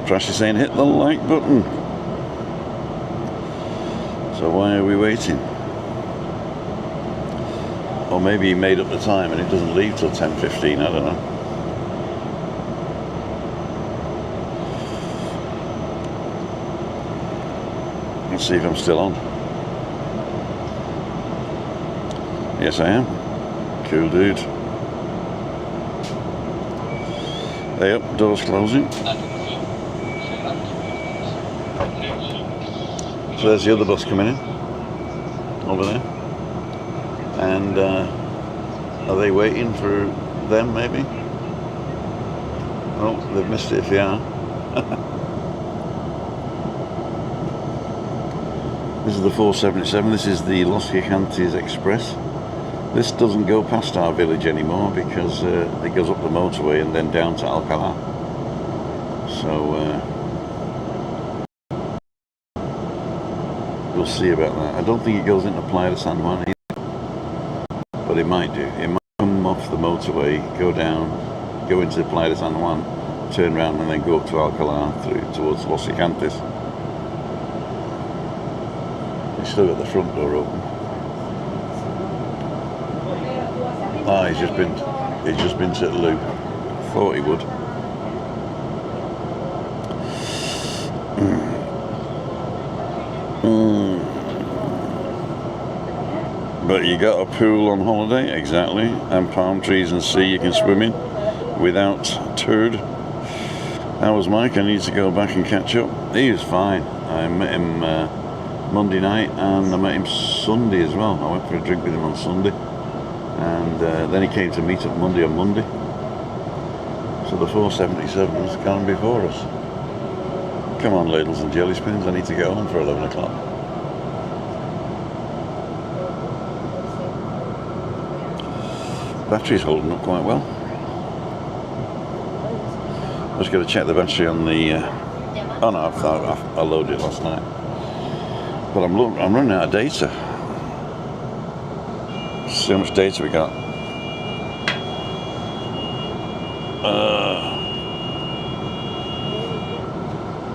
Trash is saying hit the like button. So why are we waiting? Or maybe he made up the time and it doesn't leave till 10:15, I don't know. Let's see if I'm still on. Yes, I am. Cool dude. Hey up, doors closing. So there's the other bus coming in, over there. And are they waiting for them maybe? Oh, they've missed it if they are. This is the 477, this is the Los Gigantes Express. This doesn't go past our village anymore because it goes up the motorway and then down to Alcalá. So we'll see about that. I don't think it goes into Playa de San Juan either, but it might do. It might come off the motorway, go down, go into Playa de San Juan, turn around and then go up to Alcalá towards Los Gigantes. He's still got the front door open. Ah, he's just been to the loo. Thought he would. But you got a pool on holiday, exactly, and palm trees and sea you can swim in without turd. How was Mike? I need to go back and catch up. He was fine. I met him Monday night, and I met him Sunday as well. I went for a drink with him on Sunday, and then he came to meet up Monday on Monday. So the 477's gone before us. Come on, ladles and jelly spoons, I need to get home for 11 o'clock. Battery's holding up quite well. Just got to check the battery on the. Oh no, I loaded it last night. But I'm running out of data. See how much data we got.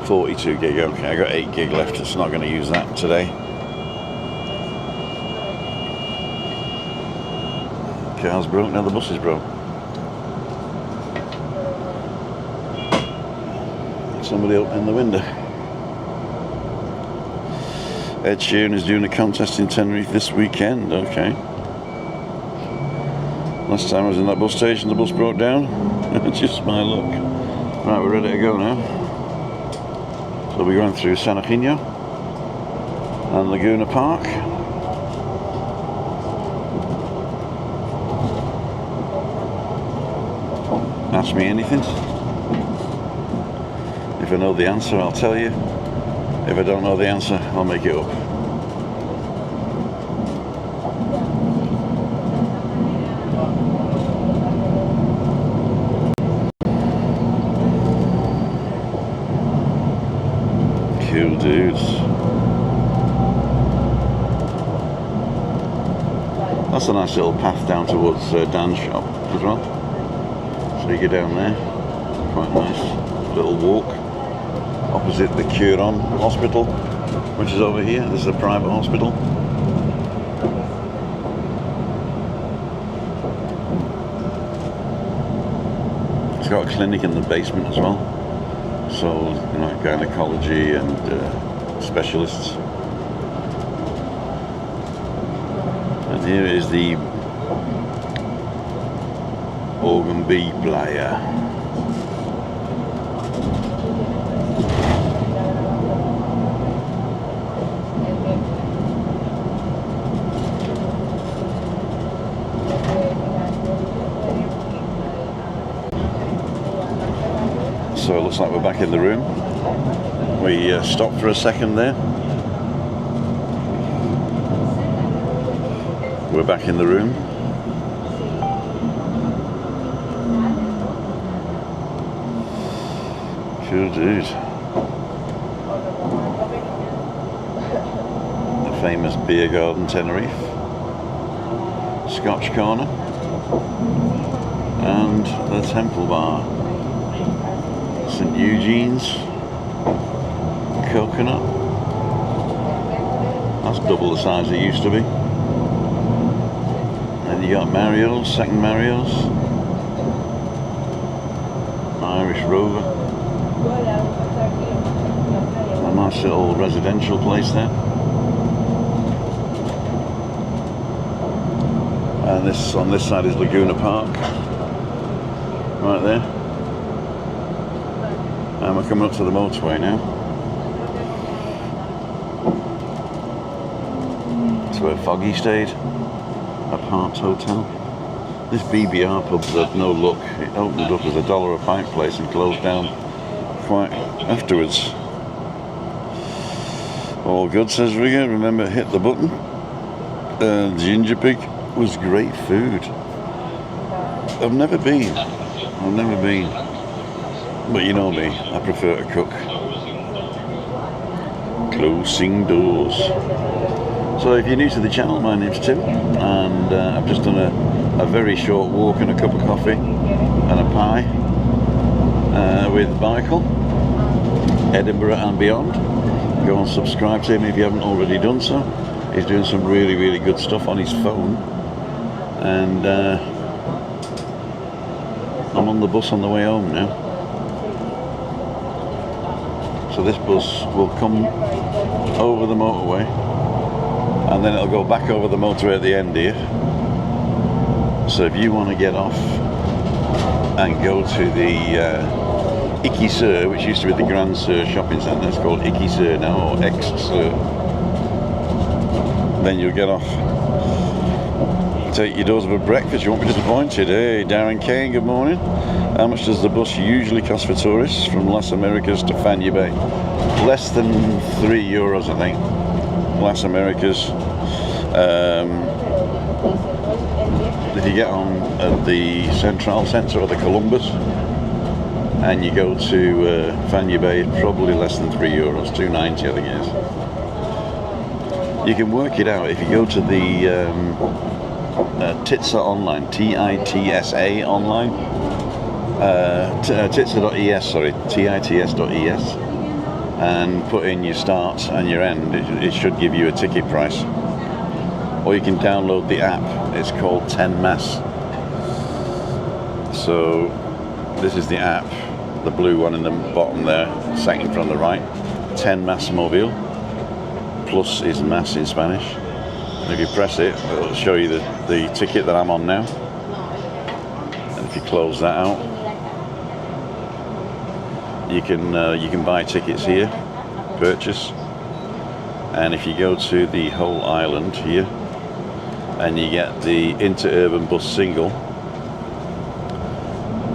42 gig. Okay, I got 8 gig left. It's not going to use that today. Car's broke. Now the bus is broke. Somebody opening the window. Ed Sheeran is doing a contest in Tenerife this weekend. Okay. Last time I was in that bus station, the bus broke down. Just my luck. Right, we're ready to go now. So we're going through San Eugenio and Laguna Park. Ask me anything. If I know the answer, I'll tell you. If I don't know the answer, I'll make it up. Cool dudes. That's a nice little path down towards Dan's shop as well. So you go down there. Quite nice. Little walk. Opposite the Curon Hospital, which is over here. This is a private hospital. It's got a clinic in the basement as well. So, you know, gynecology and specialists. And here is the Organ B Playa. So it looks like we're back in the room. We stopped for a second there. We're back in the room. Cool dude. The famous beer garden Tenerife. Scotch corner. And the Temple Bar. St. Eugene's, Coconut, that's double the size it used to be. Then you got Mario's, second Mario's, Irish Rover, a nice little residential place there. And this on this side is Laguna Park, right there. And we're coming up to the motorway now. That's where Foggy stayed, at Hart's Hotel. This BBR pub's had no luck. It opened up as $1 a pint place and closed down quite afterwards. All good, says Rigger. Remember, hit the button. Ginger Pig was great food. I've never been. But you know me, I prefer to cook. Closing doors. So if you're new to the channel, my name's Tim, and I've just done a very short walk and a cup of coffee and a pie with Michael, Edinburgh and beyond. Go and subscribe to him if you haven't already done so. He's doing some really, really good stuff on his phone. And I'm on the bus on the way home now. So this bus will come over the motorway and then it'll go back over the motorway at the end here. So if you want to get off and go to the Iki Sur, which used to be the Grand Sur shopping centre. It's called Iki Sur now, or X Sur. Then you'll get off, take your doors for breakfast. You won't be disappointed. Hey, Darren Kane, good morning. How much does the bus usually cost for tourists from Las Americas to Fanya Bay? Less than €3, I think. Las Americas. If you get on at the Central Centre or the Columbus and you go to Fanya Bay, it's probably less than €3, €2.90 I think it is. You can work it out if you go to the TITSA online, TITSA online, TITSA.es, sorry, TITS.es, and put in your start and your end. It should give you a ticket price. Or you can download the app. It's called 10 Mass. So this is the app, the blue one in the bottom there, second from the right. 10 Mass Mobile. Plus is Mass in Spanish. And if you press it, it'll show you the ticket that I'm on now. And if you close that out, you can buy tickets here, purchase. And if you go to the whole island here, and you get the interurban bus single,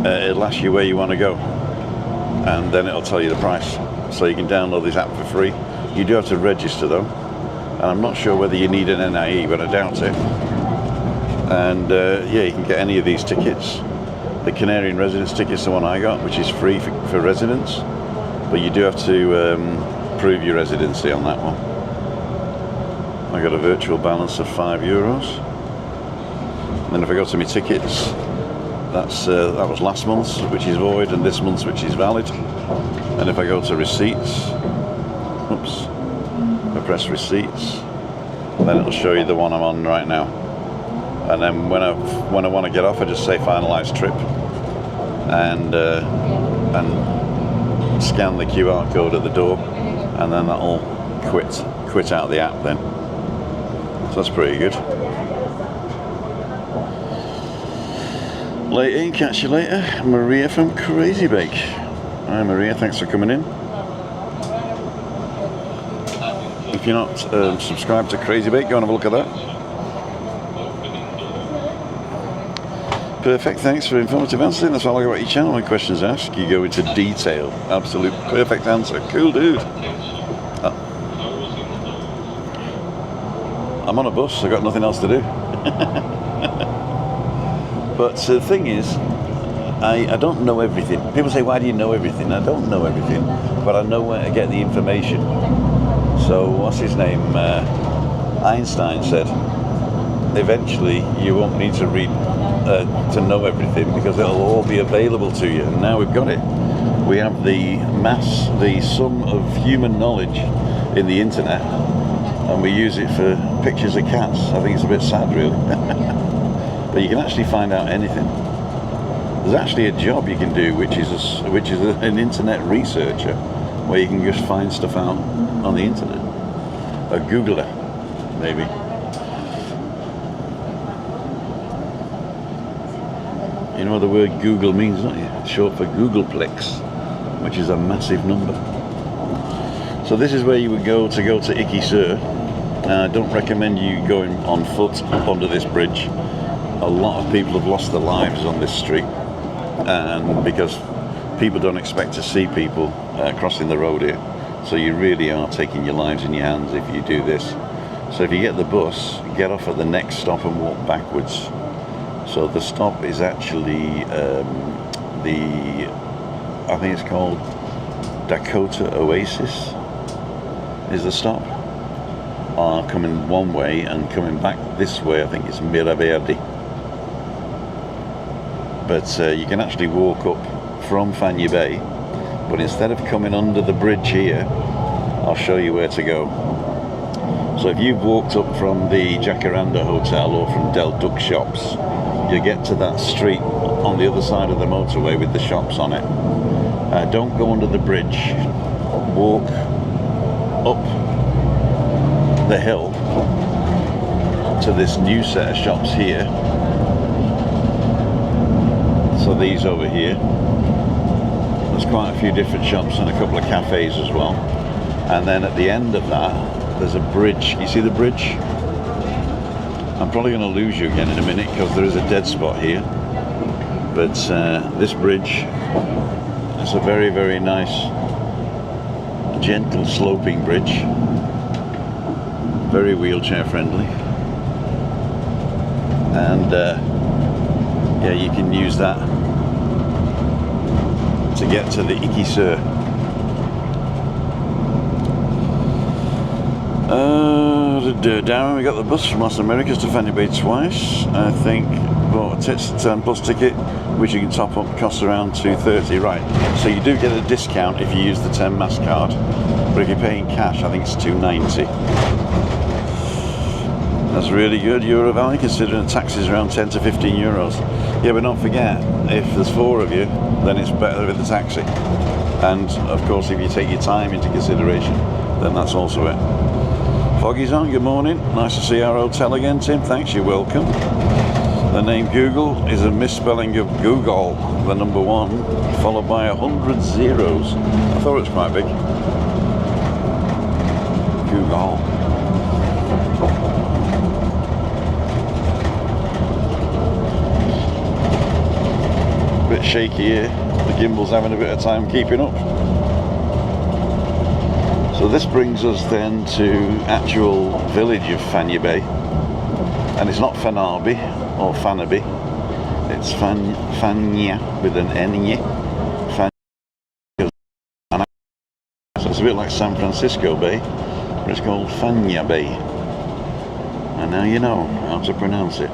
it'll ask you where you want to go, and then it'll tell you the price. So you can download this app for free. You do have to register though, and I'm not sure whether you need an NIE, but I doubt it. And yeah, you can get any of these tickets. The Canarian residence ticket's the one I got, which is free for residents, but you do have to prove your residency on that one. I got a virtual balance of €5. And then if I go to my tickets, that was last month's, which is void, and this month's, which is valid. And if I go to receipts, oops, I press receipts, then it'll show you the one I'm on right now. And then when I want to get off, I just say finalize trip, and scan the QR code at the door, and then that'll quit out of the app then. So that's pretty good. Later, catch you later. Maria from Crazy Bake. Hi Maria, thanks for coming in. If you're not subscribed to Crazy Bake, go and have a look at that. Perfect, thanks for informative answering. That's all I got about your channel. My questions asked, you go into detail. Absolute perfect answer. Cool dude. I'm on a bus, I've got nothing else to do. But the thing is, I don't know everything. People say, why do you know everything? I don't know everything, but I know where to get the information. So, what's his name? Einstein said, eventually you won't need to read to know everything, because it'll all be available to you. And now we've got it. We have the sum of human knowledge in the internet, and we use it for pictures of cats. I think it's a bit sad, really. But you can actually find out anything. There's actually a job you can do, which is an internet researcher, where you can just find stuff out on the internet. A Googler, maybe. You know what the word Google means, don't you? It's short for Googleplex, which is a massive number. So this is where you would go to Iki Sur. I don't recommend you going on foot up onto this bridge. A lot of people have lost their lives on this street, and because people don't expect to see people crossing the road here. So you really are taking your lives in your hands if you do this. So if you get the bus, get off at the next stop and walk backwards. So the stop is actually I think it's called Dakota Oasis is the stop. Coming one way, and coming back this way I think it's Miraverde. But you can actually walk up from Fanya Bay, but instead of coming under the bridge here, I'll show you where to go. So if you've walked up from the Jacaranda Hotel or from Del Duc Shops, you get to that street on the other side of the motorway with the shops on it. Don't go under the bridge. Walk up the hill to this new set of shops here. So these over here, there's quite a few different shops and a couple of cafes as well. And then at the end of that, there's a bridge. You see the bridge? I'm probably going to lose you again in a minute because there is a dead spot here. But this bridge is a very, very nice, gentle sloping bridge. Very wheelchair friendly. And yeah, you can use that to get to the Iki Sur. Down we got the bus from Las Americas to Fanny Bay twice. I think bought a 10 bus ticket, which you can top up, costs around $2.30. Right, so you do get a discount if you use the 10 Mass card, but if you're paying cash, I think it's $2.90. That's really good. Euro value, considering the taxes around 10 to 15 euros. Yeah, but don't forget, if there's 4 of you, then it's better with the taxi. And of course, if you take your time into consideration, then that's also it. Foggy's on, good morning. Nice to see our hotel again, Tim. Thanks, you're welcome. The name Google is a misspelling of Google, the number 1, followed by 100 zeros. I thought it was quite big. Google. Bit shaky here. The gimbal's having a bit of time keeping up. So this brings us then to actual village of Fanny Bay, and it's not Fanabi or Fanaby, it's Fanya with an N-y. So it's a bit like San Francisco Bay, but it's called Fanya Bay, and now you know how to pronounce it.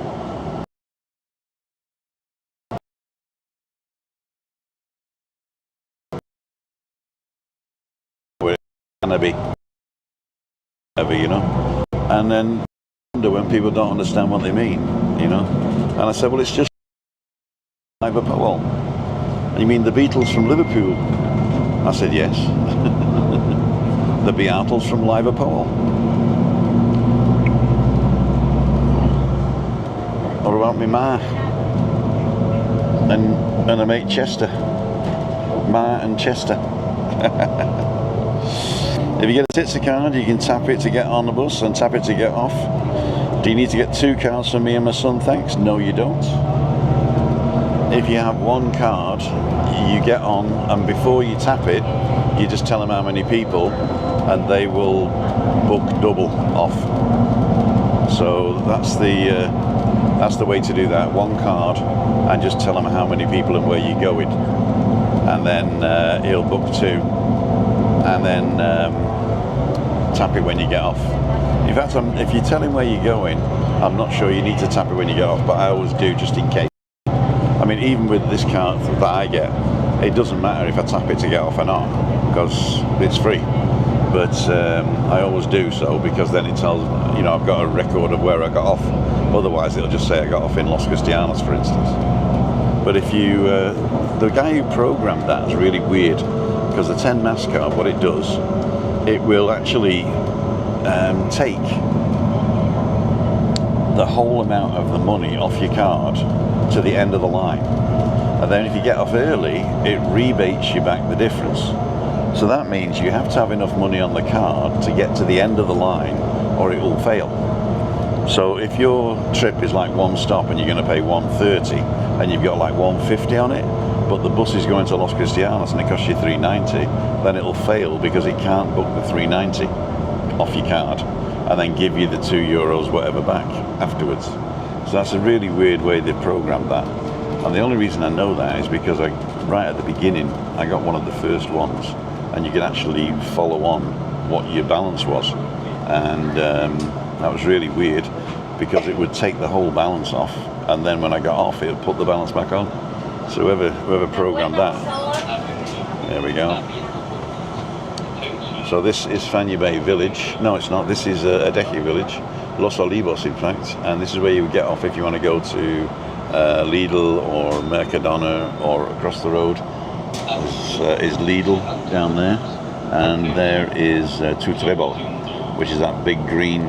Fanaby, you know, and then when people don't understand what they mean, you know, and I said, well, it's just Liverpool. Well, you mean the Beatles from Liverpool? I said, yes. The Beatles from Liverpool. Or about me ma and a mate Chester. Ma and Chester. If you get a Titsa card, you can tap it to get on the bus and tap it to get off. Do you need to get 2 cards for me and my son, thanks? No, you don't. If you have 1 card, you get on, and before you tap it, you just tell them how many people, and they will book double off. So that's the way to do that. 1 card, and just tell them how many people and where you're going, and then he'll book 2, and then tap it when you get off. In fact, if you tell him where you're going, I'm not sure you need to tap it when you get off, but I always do just in case. I mean, even with this card that I get, it doesn't matter if I tap it to get off or not, because it's free. But I always do so, because then it tells, you know, I've got a record of where I got off. Otherwise, it'll just say I got off in Los Cristianos, for instance. But if you, the guy who programmed that is really weird, because the 10 Mass card, what it does, it will actually take the whole amount of the money off your card to the end of the line, and then if you get off early, it rebates you back the difference. So that means you have to have enough money on the card to get to the end of the line, or it will fail. So if your trip is like 1 stop and you're going to pay $130 and you've got like $150 on it, but the bus is going to Los Cristianos and it costs you $390, then it'll fail because it can't book the $390 off your card and then give you the €2 whatever back afterwards. So that's a really weird way they've programmed that. And the only reason I know that is because right at the beginning, I got one of the first ones, and you could actually follow on what your balance was. And that was really weird, because it would take the whole balance off, and then when I got off, it would put the balance back on. So whoever programmed that, there we go. So this is Fanny Bay Village. No, it's not. This is Adeje Village, Los Olivos, in fact. And this is where you would get off if you want to go to Lidl or Mercadona, or across the road is Lidl down there, and there is Tutrebol, which is that big green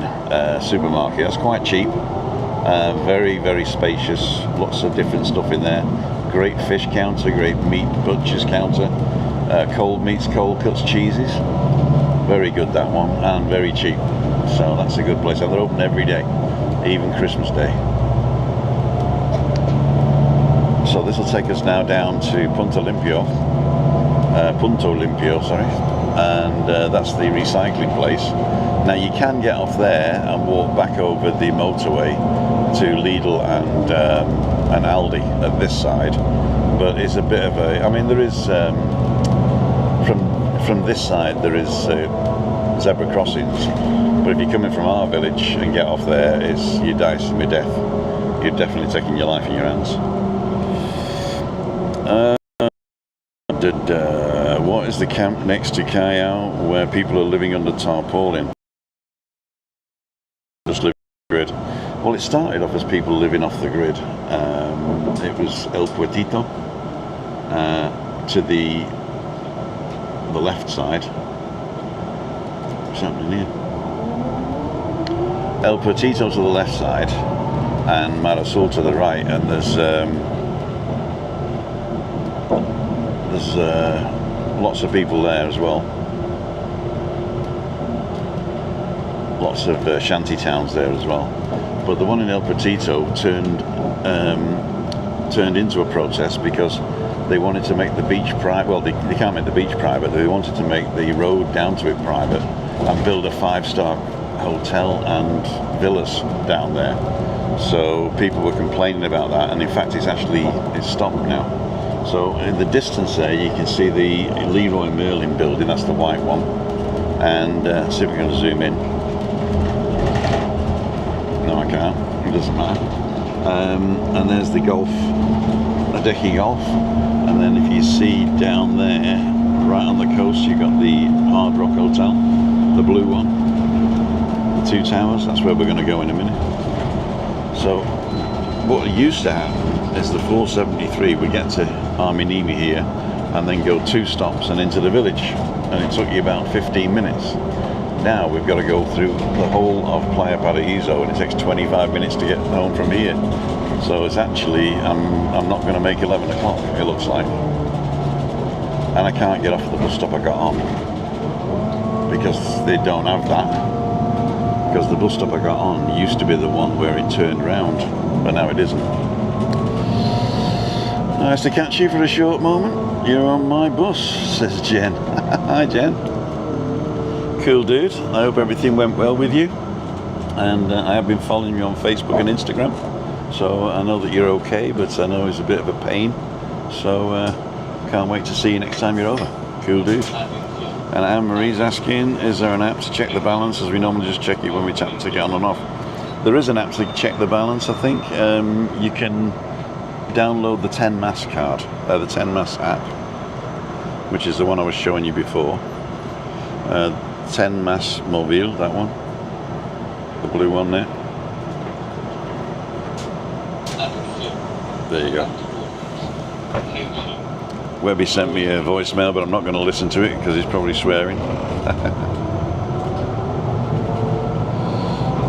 supermarket. That's quite cheap, very, very spacious, lots of different stuff in there. Great fish counter, great meat butcher's counter. cold meats, cold cuts, cheeses. Very good, that one, and very cheap. So that's a good place. And they're open every day, even Christmas Day. So this will take us now down to Punto Limpio, sorry, and that's the recycling place. Now you can get off there and walk back over the motorway to Lidl and Aldi at this side, but it's a bit of a, I mean, there is from this side there is zebra crossings, but if you're coming from our village and get off there, it's you die with death. You're definitely taking your life in your hands. What is the camp next to Callao where people are living under tarpaulin? Just living off the grid. Well, it started off as people living off the grid. It was El Puertito to the left side. What's happening here? El Puertito to the left side and Marasol to the right, and there's lots of people there as well. Lots of shanty towns there as well. But the one in El Puertito turned into a protest because they wanted to make the beach private. Well, they can't make the beach private. They wanted to make the road down to it private and build a 5-star hotel and villas down there. So people were complaining about that, and in fact it's stopped now. So in the distance there you can see the Leroy Merlin building, that's the white one, and see if we're going to zoom in. No, I can't, it doesn't matter. And there's the golf, Adeki Golf, and then if you see down there, right on the coast, you've got the Hard Rock Hotel, the blue one, the 2 towers, that's where we're going to go in a minute. So what used to happen is the 473 would get to Arminimi here and then go 2 stops and into the village, and it took you about 15 minutes. Now we've got to go through the whole of Playa Paraíso, and it takes 25 minutes to get home from here. So it's actually, I'm not going to make 11 o'clock, it looks like. And I can't get off the bus stop I got on, because they don't have that. Because the bus stop I got on used to be the one where it turned round, but now it isn't. Nice to catch you for a short moment. You're on my bus, says Jen. Hi Jen. Cool dude. I hope everything went well with you. And I have been following you on Facebook and Instagram. So I know that you're okay, but I know it's a bit of a pain. So can't wait to see you next time you're over. Cool dude. And Anne-Marie's asking, is there an app to check the balance, as we normally just check it when we tap to get on and off? There is an app to check the balance, I think. You can download the 10 Mass card, the 10 Mass app, which is the one I was showing you before. 10 Mass Mobile, that one, the blue one there. There you go. Webby sent me a voicemail, but I'm not going to listen to it because he's probably swearing.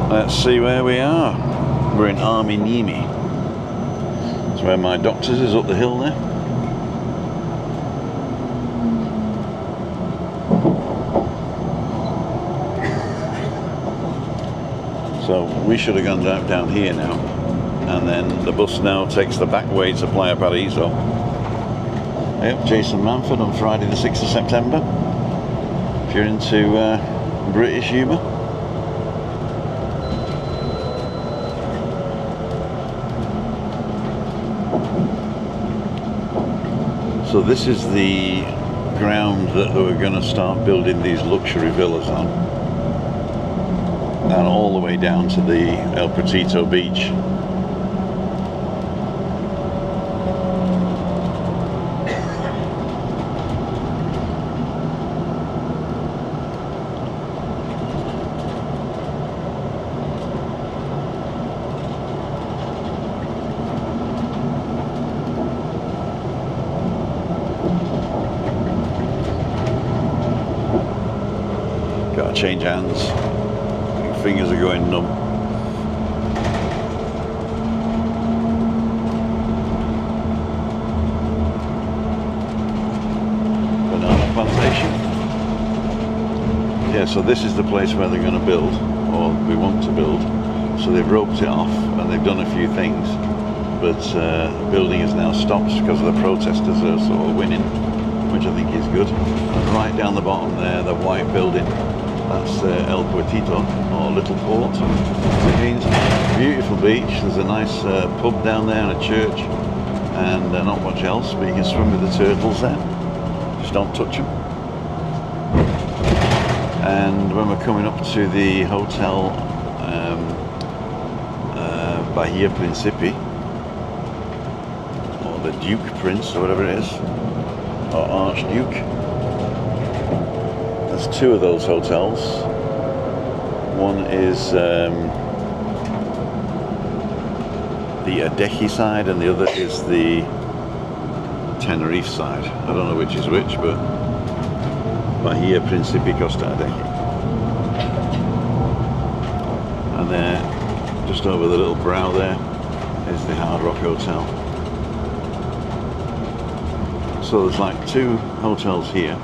Let's see where we are. We're in Arminimi. That's where my doctor's is, up the hill there. So we should have gone down here now, and then the bus now takes the back way to Playa Paraíso. Yep, Jason Manford on Friday the 6th of September. If you're into British humour. So this is the ground that we're going to start building these luxury villas on. And all the way down to the El Puertito beach. Gotta change hands. Fingers are going numb. Banana So this is the place where they're going to build, or we want to build. So they've roped it off and they've done a few things, but building is now stopped because of the protesters are sort of winning, which I think is good. And right down the bottom there, the white building, that's El Puertito, or Little Port, which means beautiful beach. There's a nice pub down there and a church, and not much else, but you can swim with the turtles there. Just don't touch them. And when we're coming up to the hotel Bahia Principe, or the Duke Prince, or whatever it is, or Archduke, there's two of those hotels. One is the Adeje side, and the other is the Tenerife side. I don't know which is which, but Bahia Principe Costa Adeje. And there, just over the little brow there, is the Hard Rock Hotel. So there's like two hotels here,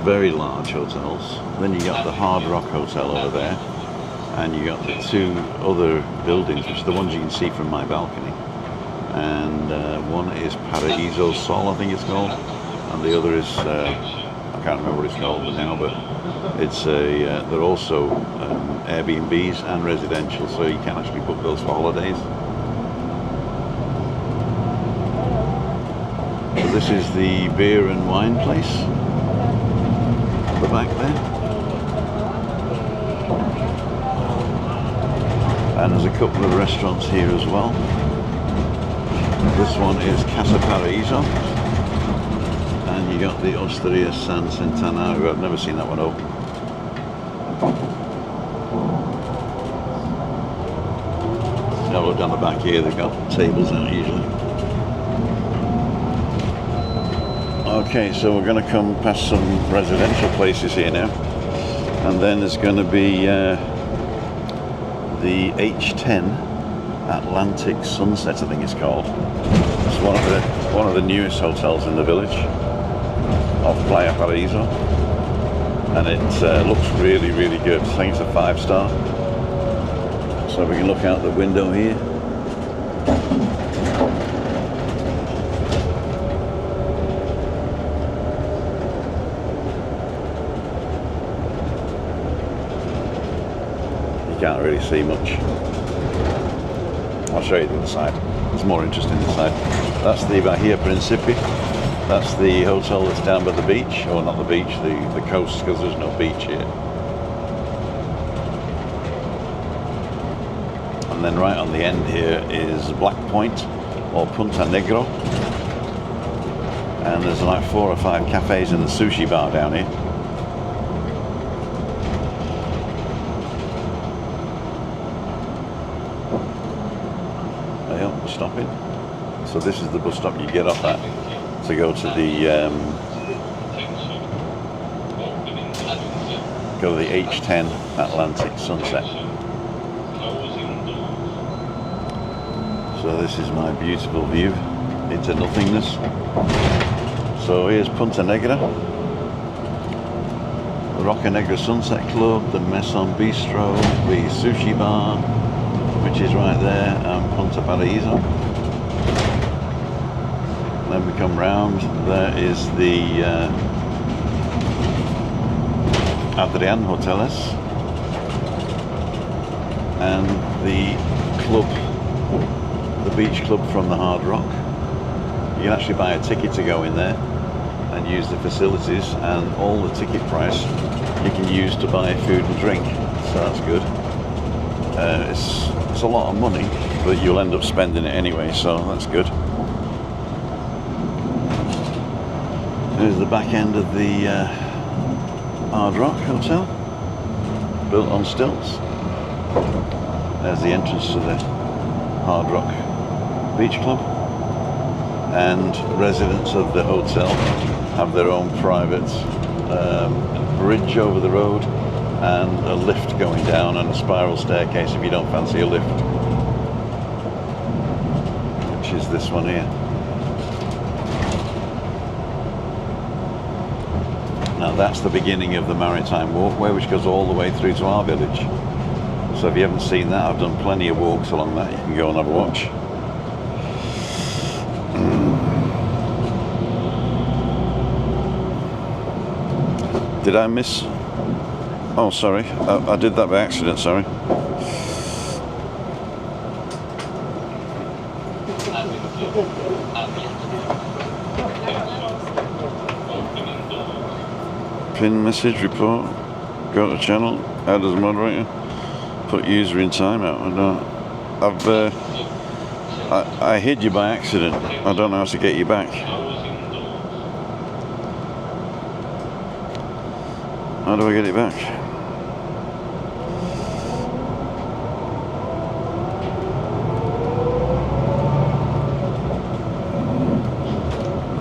very large hotels. Then you got the Hard Rock Hotel over there, and you got the two other buildings, which are the ones you can see from my balcony. And one is Paraíso Sol, I think it's called, and the other is I can't remember what it's called now, but it's a they're also Airbnbs and residential, so you can actually book those for holidays. So this is the beer and wine place at the back there, and there's a couple of restaurants here as well. This one is Casa Paraíso, and you got the Osteria San Centenario. I've never seen that one open. Now look down the back here, they've got tables out usually. Okay, so we're going to come past some residential places here now, and then there's going to be the H10 Atlantic Sunset, I think it's called. It's one of the newest hotels in the village of Playa Paraíso, and it looks really, really good. I think it's a 5-star. So we can look out the window here. You can't really see much. I'll show you the other side. It's more interesting inside. That's the Bahia Principe. That's the hotel that's down by the beach, or not the beach, the coast, because there's no beach here. And then right on the end here is Black Point, or Punta Negro. And there's like 4 or 5 cafes and a sushi bar down here. Stopping. So this is the bus stop you get off at to go to the H10 Atlantic Sunset. So this is my beautiful view into nothingness. So here's Punta Negra, the Roca Negra Sunset Club, the Maison Bistro, the sushi bar, which is right there, and Punta Paraíso. Then we come round, there is the Adrian Hoteles, and the club, the beach club from the Hard Rock. You can actually buy a ticket to go in there and use the facilities, and all the ticket price you can use to buy food and drink, so that's good. It's a lot of money, but you'll end up spending it anyway, so that's good. There's the back end of the Hard Rock Hotel, built on stilts. There's the entrance to the Hard Rock Beach Club, and residents of the hotel have their own private bridge over the road, and a lift going down, and a spiral staircase if you don't fancy a lift, which is this one here. Now that's the beginning of the Maritime Walkway, which goes all the way through to our village. So if you haven't seen that, I've done plenty of walks along that. You can go and have a watch. Did I miss? Oh, sorry. I did that by accident, sorry. Pin message report. Go to channel. Add as moderator. Put user in timeout. I hid you by accident. I don't know how to get you back. How do I get it back?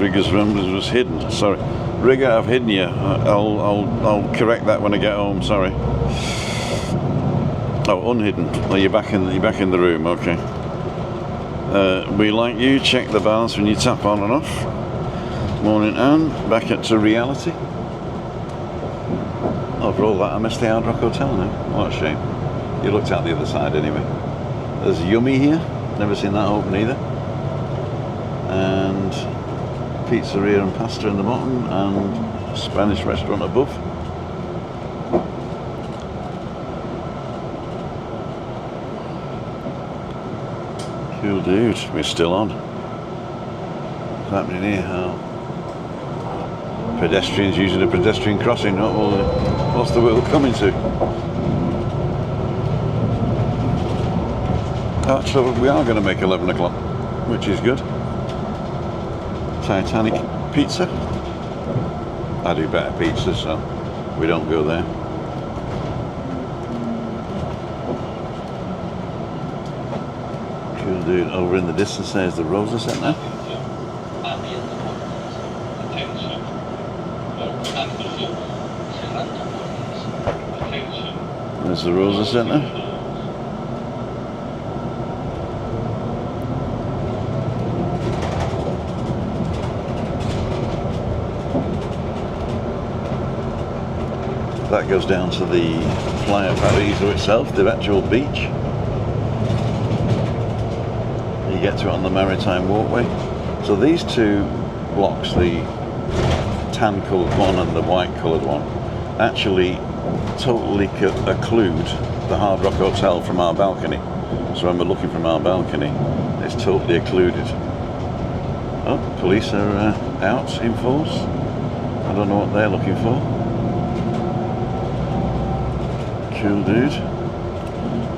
Rigger's Ramblers was hidden. Sorry, Rigger, I've hidden you. I'll correct that when I get home. Sorry. Oh, unhidden. Oh, you're back in the room. Okay. We like you. Check the balance when you tap on and off. Morning, Anne. Back to reality. Oh, for all that, I missed the Hard Rock Hotel now. What a shame. You looked out the other side anyway. There's Yummy here. Never seen that open either. And pizzeria and pasta in the bottom, and Spanish restaurant above. Cool dude. We're still on. What's happening here? Oh. Pedestrians using a pedestrian crossing. Oh, well, what's the world coming to? Actually, we are going to make 11 o'clock, which is good. Titanic pizza. I do better pizza, so we don't go there. Cool dude. Over in the distance there's the Rosa Centre. There's the Rosa Centre. That goes down to the Playa Paraíso itself, the actual beach. You get to it on the Maritime Walkway. So these two blocks, the tan coloured one and the white coloured one, actually totally occlude the Hard Rock Hotel from our balcony. So when we're looking from our balcony, it's totally occluded. Oh, police are out in force. I don't know what they're looking for. Cool dude.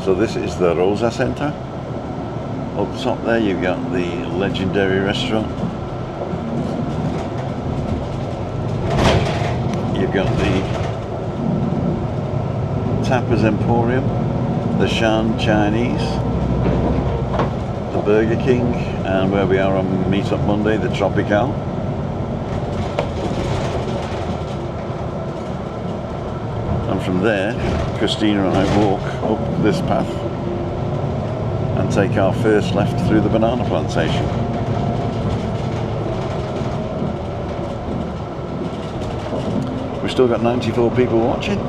So this is the Rosa Centre. Up top there you've got the legendary restaurant. You've got the Tapas Emporium, the Shan Chinese, the Burger King, and where we are on Meetup Monday, the Tropical. And from there, Christina and I walk up this path and take our first left through the banana plantation. We've still got 94 people watching.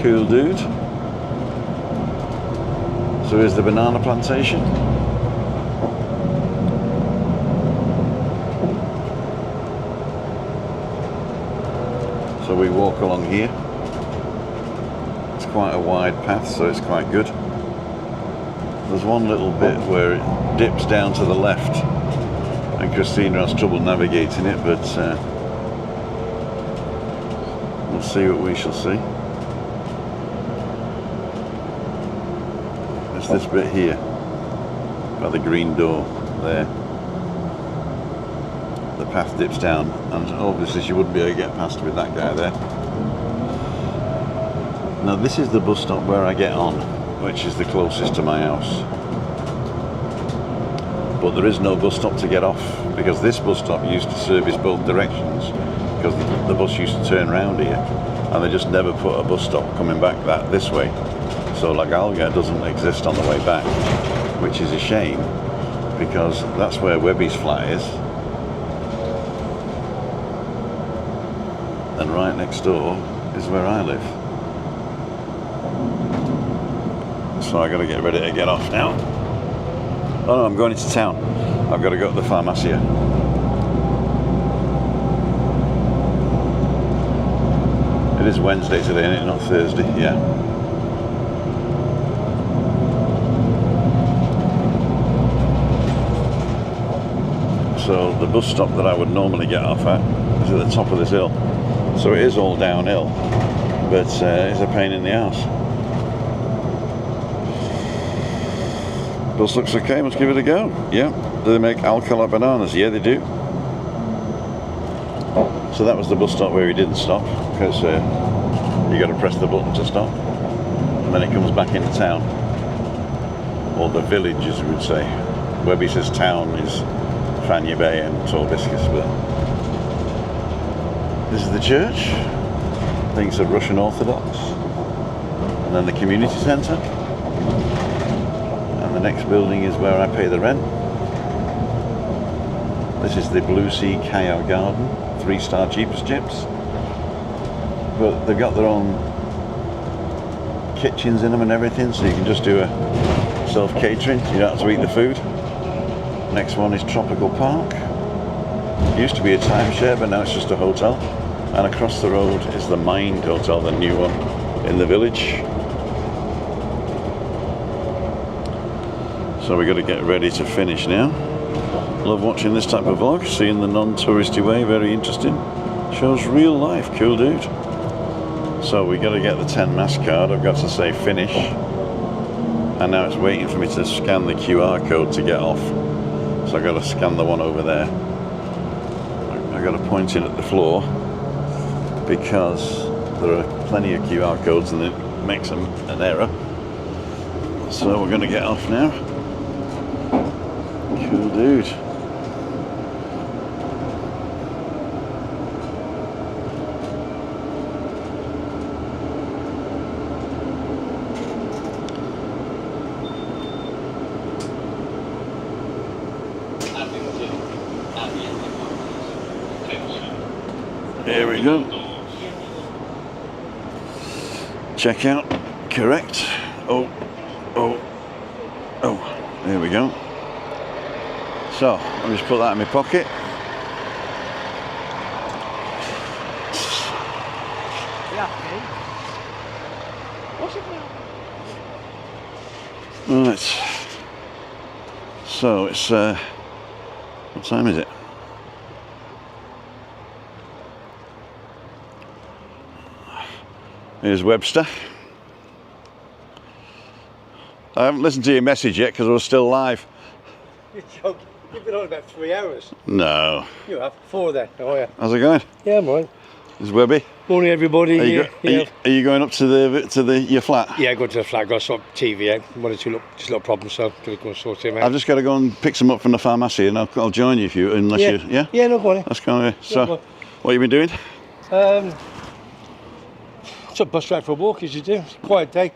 Cool dude. So here's the banana plantation. So we walk along here. It's quite a wide path, so it's quite good. There's one little bit where it dips down to the left, and Christina has trouble navigating it, but we'll see what we shall see. It's this bit here, by the green door there. The path dips down, and obviously she wouldn't be able to get past with that guy there. Now this is the bus stop where I get on, which is the closest to my house. But there is no bus stop to get off, because this bus stop used to service both directions, because the bus used to turn round here, and they just never put a bus stop coming back this way. So La Galga doesn't exist on the way back, which is a shame, because that's where Webby's flat is. and right next door is where I live. So I got to get ready to get off now. Oh no, I'm going into town. I've got to go to the Farmacia. It is Wednesday today, isn't it? Not Thursday. Yeah. So the bus stop that I would normally get off at is at the top of this hill. So it is all downhill, but it's a pain in the ass. Bus looks okay, let's give it a go. Yeah. Do they make alcohol bananas? Yeah, they do. So that was the bus stop where we didn't stop, because you got to press the button to stop. And then it comes back into town. Or the village, as we would say. Webby says town is Fanya Bay and Torbiscus, but this is the church. I think it's a Russian Orthodox. And then the community centre. And the next building is where I pay the rent. This is the Blue Sea Cayao Garden, 3-star cheapest chips. But they've got their own kitchens in them and everything, so you can just do a self-catering. You don't have to eat the food. Next one is Tropical Park. It used to be a timeshare, but now it's just a hotel. And across the road is the Mind Hotel, the new one in the village. So we've got to get ready to finish now. Love watching this type of vlog, seeing the non-touristy way, very interesting. Shows real life, cool dude. So we got to get the 10 mass card. I've got to say finish. And now it's waiting for me to scan the QR code to get off. So I've got to scan the one over there. I've got to point in at the floor because there are plenty of QR codes and it makes them an error. So we're going to get off now. Cool dude. Here we go. Check out, correct. Oh, there we go. So, I'll just put that in my pocket. Right. So, it's, what time is it? Here's Webster. I haven't listened to your message yet because I was still live.
You're joking. You've been on about 3 hours.
No.
You have 4 then. Oh yeah.
How's it going?
Yeah, I'm right.
This is Webby.
Morning, everybody.
Are you going up to your flat?
Yeah, go to the flat. Got to sort TV out. One or two little problems, so gotta go and sort him out.
I've just got to go and pick some up from the pharmacy, and I'll join you if you, unless you, yeah.
Yeah, no problem.
That's kind of so. What have you been doing?
So bus ride for a walk, as you do. It's a quiet day.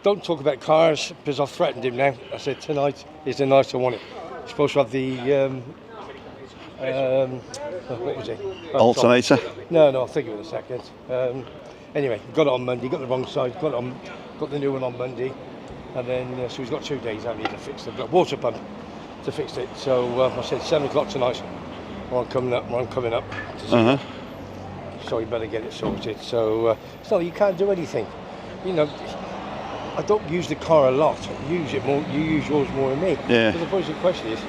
Don't talk about cars because I've threatened him now. I said tonight is the night I want it. You're supposed to have the what was it?
Alternator?
No, I'll think of it in a second. Anyway, got it on Monday. Got the wrong side. Got the new one on Monday, and then so he's got 2 days. I need to fix the water pump to fix it. So I said 7 o'clock tonight. I'm coming up. To see so you better get it sorted. So you can't do anything. You know, I don't use the car a lot. You use it more. You use yours more than me.
Yeah.
But the question is,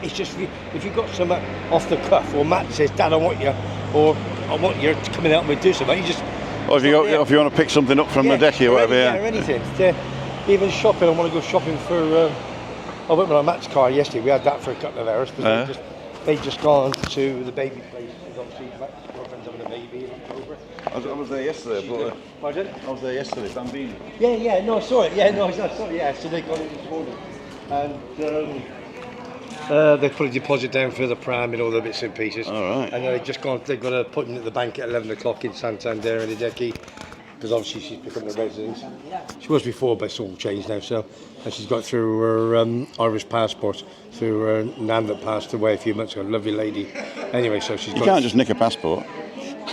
it's just if you've got something off the cuff, or Matt says, "Dad, I want you," or "I want you to come out and do something," you just.
Or if you want to pick something up from the decky or whatever.
Or anything. Even shopping. I want to go shopping for. I went with my Matt's car yesterday. We had that for a couple of hours because they'd just gone to the baby place. Obviously, Matt's girlfriend's having a baby in October.
I was there yesterday.
Pardon?
I was there yesterday. Bambini.
Yeah. No, I saw it. Yeah, no, I saw it. Yeah, so they got it this morning, and they put a deposit down for the pram and all the bits and pieces.
All right.
And they've got to put it at the bank at 11 o'clock in Santander in the Decky, because obviously she's become a resident. She was before, but it's all changed now. So, and she's got through her Irish passport through her nan that passed away a few months ago. Lovely lady. Anyway, so she's.
You can't just nick a passport.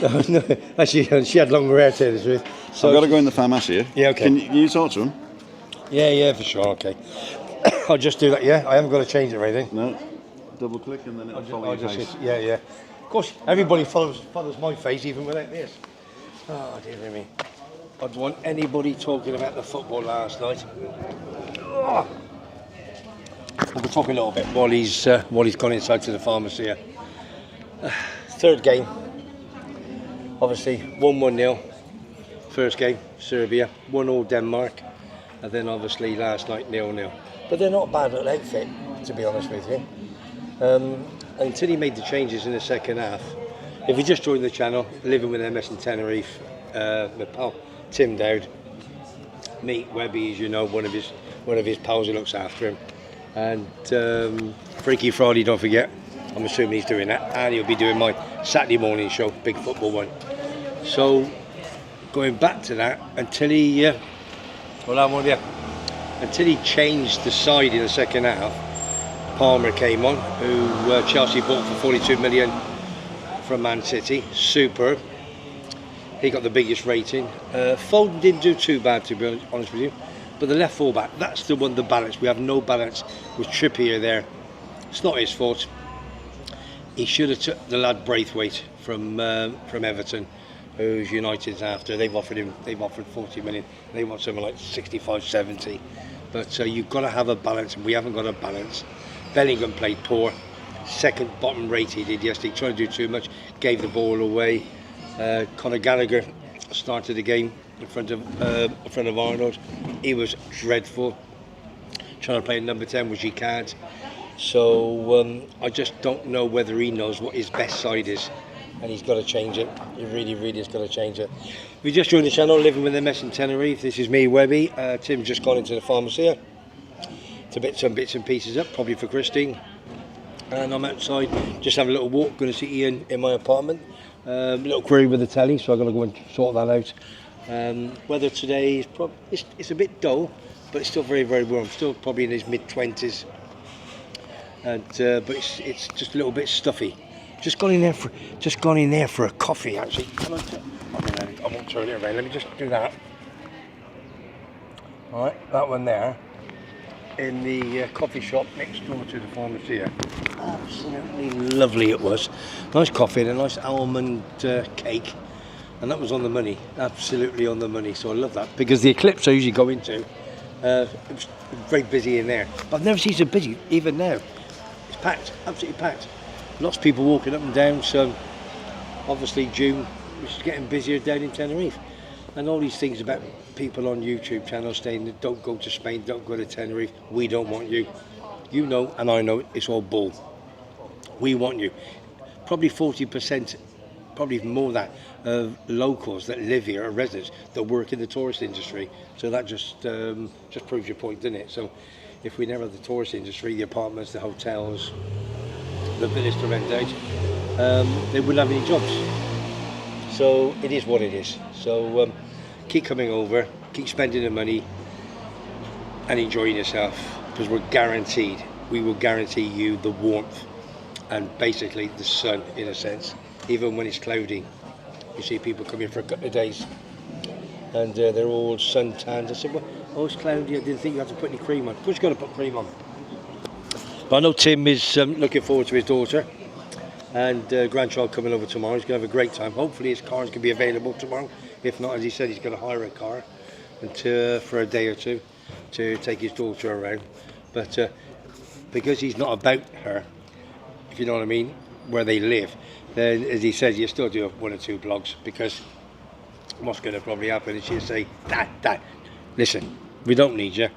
No, actually, she had longer hair, to tell you the truth. So
I've got to go in the pharmacy.
Yeah, okay.
Can you talk to him?
Yeah, for sure, okay. I'll just do that, yeah? I haven't got to change it or anything.
No. Double click and then it'll follow your face.
Yeah. Of course, everybody follows my face even without this. Oh, dear me. I don't want anybody talking about the football last night. Oh. We'll talk a little bit while he's gone inside to the pharmacy here. Third game. Obviously, 1-1-0. First game, Serbia. 1-1 Denmark. And then obviously last night, 0-0. But they're not a bad little outfit, to be honest with you. Until he made the changes in the second half. If you just joined the channel, living with MS in Tenerife, my pal Tim Dowd, meet Webby, as you know, one of his pals who looks after him, and Freaky Friday, don't forget. I'm assuming he's doing that, and he'll be doing my Saturday morning show, big football one. So going back to that, until he until he changed the side in the second half, Palmer came on, who Chelsea bought for 42 million from Man City. Superb. He got the biggest rating. Foden didn't do too bad, to be honest with you. But the left full-back, that's the one, the balance. We have no balance with Trippier there. It's not his fault. He should have took the lad Braithwaite from Everton, who's United's after. They've offered 40 million. They want something like 65, 70. But you've got to have a balance, and we haven't got a balance. Bellingham played poor. Second bottom rate he did yesterday. Trying to do too much. Gave the ball away. Conor Gallagher started the game in front of Arnold. He was dreadful. Trying to play number 10, which he can't. So I just don't know whether he knows what his best side is, and he's got to change it. He really has got to change it. If you just joined the channel, Living with MS in Tenerife, this is me, Webby. Tim's just gone into the pharmacy here to pick some bits and pieces up, probably for Christine. And I'm outside, just having a little walk. Going to see Ian in my apartment. Little query with the telly, so I've got to go and sort that out. Weather today is it's a bit dull, but it's still very warm. Still probably in his mid-20s. And but it's just a little bit stuffy. Just gone in there for a coffee, actually. I won't turn it around. Let me just do that. All right, that one there. In the coffee shop next door to the pharmacy here. Absolutely lovely it was. Nice coffee and a nice almond cake, and that was on the money. Absolutely on the money. So I love that, because the Eclipse I usually go into, it was very busy in there. But I've never seen so busy. Even now, it's packed, absolutely packed. Lots of people walking up and down. So obviously June is getting busier down in Tenerife. And all these things about people on YouTube channels saying don't go to Spain, don't go to Tenerife, we don't want you. You know, and I know, it's all bull. We want you. Probably 40%, probably even more than that, of locals that live here are residents that work in the tourist industry. So that just proves your point, doesn't it? So if we never have the tourist industry, the apartments, the hotels, the villas to rent out, they wouldn't have any jobs. So it is what it is. So keep coming over, keep spending the money and enjoying yourself, because we will guarantee you the warmth and basically the sun, in a sense. Even when it's cloudy, you see people come in for a couple of days and they're all sun-tanned. I said, well, oh, it's cloudy, I didn't think you had to put any cream on. Of course you've got to put cream on. But I know Tim is looking forward to his daughter and grandchild coming over tomorrow. He's going to have a great time. Hopefully his cars can be available tomorrow. If not, as he said, he's going to hire a car for a day or two to take his daughter around. But because he's not about her, if you know what I mean, where they live, then as he says, you still do one or two vlogs, because what's going to probably happen is she'll say, Dad, listen, we don't need you.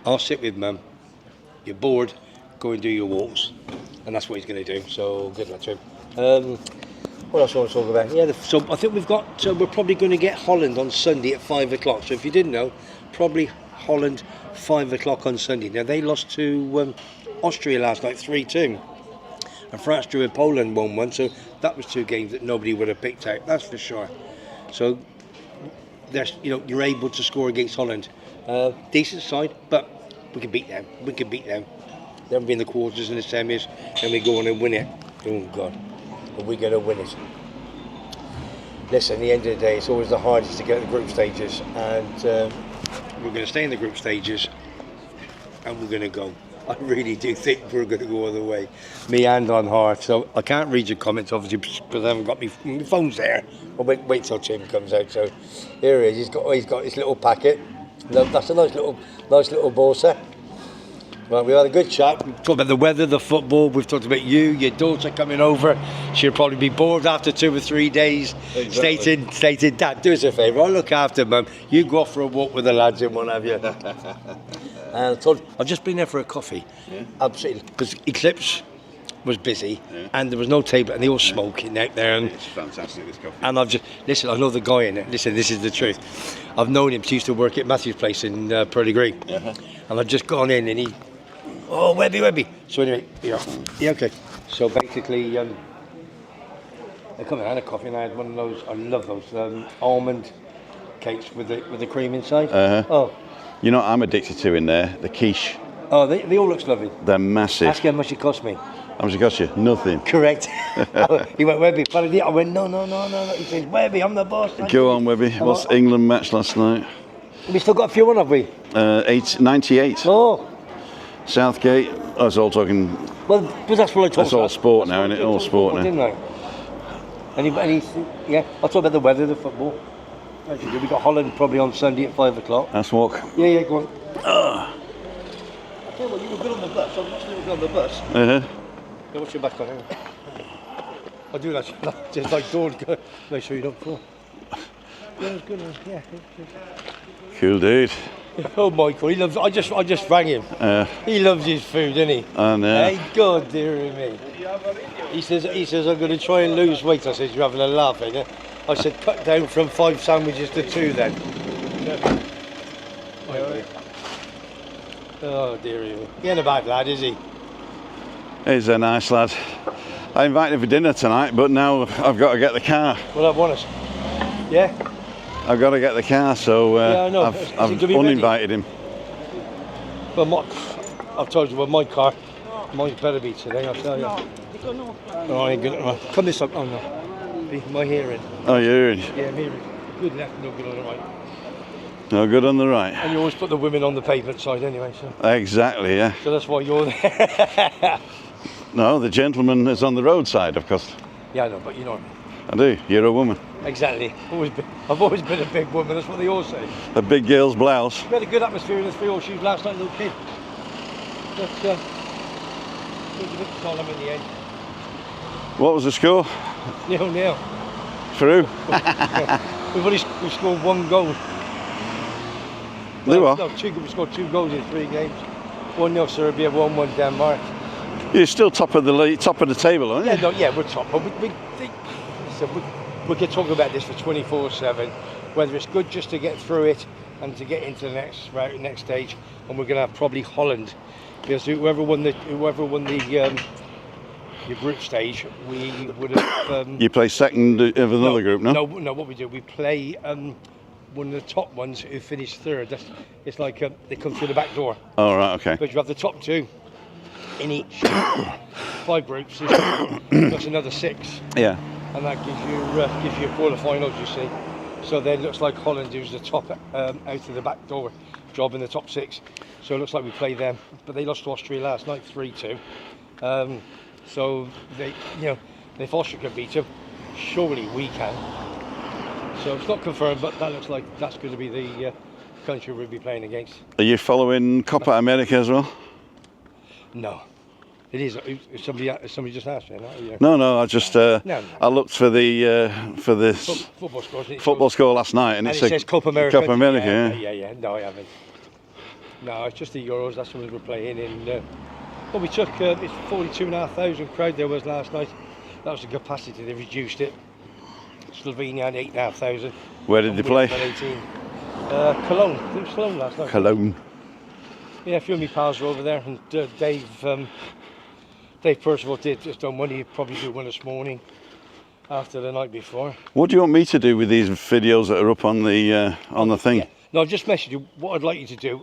I'll sit with Mum. You're bored, go and do your walks. And that's what he's going to do, so good luck to him. What else do I want to talk about? Yeah, so I think we're probably going to get Holland on Sunday at 5 o'clock. So if you didn't know, probably Holland 5 o'clock on Sunday. Now they lost to Austria last night 3-2, and France drew with Poland 1-1. So that was two games that nobody would have picked out. That's for sure. So there's, you're able to score against Holland. Decent side, but we can beat them. Then we're in the quarters and the semis, and we go on and win it. Oh God, are we going to win it? listen, at the end of the day, it's always the hardest to get the group stages, and we're going to stay in the group stages, and we're going to go. I really do think we're going to go all the way, me and on her. So I can't read your comments, obviously, because I haven't got my phone's there. I'll wait till Tim comes out. So here he is. He's got his little packet. That's a nice little bolsa. Well, we had a good chat. We've talked about the weather, the football. We've talked about you, your daughter coming over. She'll probably be bored after 2 or 3 days. Exactly. Stated, Dad, do us a favour. I'll look after Mum. You go off for a walk with the lads and what have you. And I told I've just been there for a coffee. Yeah. Absolutely. Because Eclipse was busy, and there was no table, and they all smoking out there. And
it's fantastic, this coffee.
And I've just, listen, I know the guy in it. Listen, this is the truth. I've known him. He used to work at Matthew's place in Pearly Green. And I've just gone in, and he, oh, Webby. So anyway, yeah, okay. So basically, I come in, I had a coffee, and I had one of those, I love those, almond cakes with the cream inside. Oh.
You know what I'm addicted to in there? The quiche.
Oh, they all look lovely.
They're massive.
Ask how much it cost me.
How much it cost you? Nothing.
Correct. He went, Webby, I went, no. He says, Webby, I'm the boss.
Go on, Webby. What's England match last night?
We still got a few on, have we?
98.
Oh.
Southgate. I was all talking.
Well, but that's what I talked about.
That's all sport now, isn't it? All sport now.
Didn't I? Yeah, I'll talk about the weather, the football. We got Holland probably on Sunday at 5 o'clock.
Let's walk.
Yeah, go on. I tell you what, you were good on the bus. I'm not still good on the bus. Yeah, what's your back on? I do that. Just like Dawn, make sure you don't fall. Yeah, it was good. Yeah.
Cool dude.
Oh, Michael, he loves. I just rang him. He loves his food, doesn't he?
I know.
Hey, God, dear me. He says I'm going to try and lose weight. I said, you're having a laugh, ain't you? I said, cut down from 5 sandwiches to 2 then. Oh dear me. He ain't a bad lad, is he?
He's a nice lad. I invited him for dinner tonight, but now I've got to get the car.
Well, I've won us. Yeah?
I've got to get the car, so
yeah, I know.
I've uninvited him.
Well, I've told you, well, my car, mine's better be today, I'll tell you. Oh, I ain't good. Come this up. Oh, no. My hearing.
Oh, you're hearing?
Yeah, I'm hearing. Good left, no good on the right.
No good on the right.
And you always put the women on the pavement side anyway, so.
Exactly, yeah.
So that's why you're there.
No, the gentleman is on the roadside, of course.
Yeah, I know, but you know what
I do. You're a woman.
Exactly. I've always been a big woman, that's what they all say.
A big girl's blouse.
We had a good atmosphere in the 3-all shoes last night, little kid. But, it was a bit solemn in the end.
What was the score?
0-0.
Through?
We've scored 1 goal.
No,
we scored 2 goals in 3 games. 1-0 Serbia, 1-1 Denmark.
You're still top of the table, aren't you?
Yeah, we're top. But we could talk about this for 24/7. Whether it's good just to get through it and to get into the next stage, and we're going to have probably Holland, because whoever won the group stage, we would have.
You play second of another group, no?
No. What we do, we play one of the top ones who finish 3rd. It's like they come through the back door.
Oh, right, okay.
Because you have the top 2 in each 5 groups. That's another 6.
Yeah.
And that gives you a quarter-finals, you see. So then it looks like Holland, who's the top out of the back door, job in the top 6. So it looks like we play them, but they lost to Austria last night, 3-2. So if Austria can beat them, surely we can. So it's not confirmed, but that looks like that's going to be the country we'll be playing against.
Are you following Copa America as well?
No. It is. Somebody just asked me. No.
I just I looked for the football score last night, and it
says Copa America.
Copa America,
yeah. No, I haven't. No, it's just the Euros. That's what we're playing in. Well, we took it's 42,500 crowd there was last night. That was the capacity. They reduced it. Slovenia had 8,500.
Where did they play?
Cologne. It was Cologne last night.
Cologne.
Yeah, a few of my pals were over there, and Dave Percival did just done one. He'd probably do one this morning after the night before.
What do you want me to do with these videos that are up on the thing?
Yeah. No, I've just messaged you. What I'd like you to do,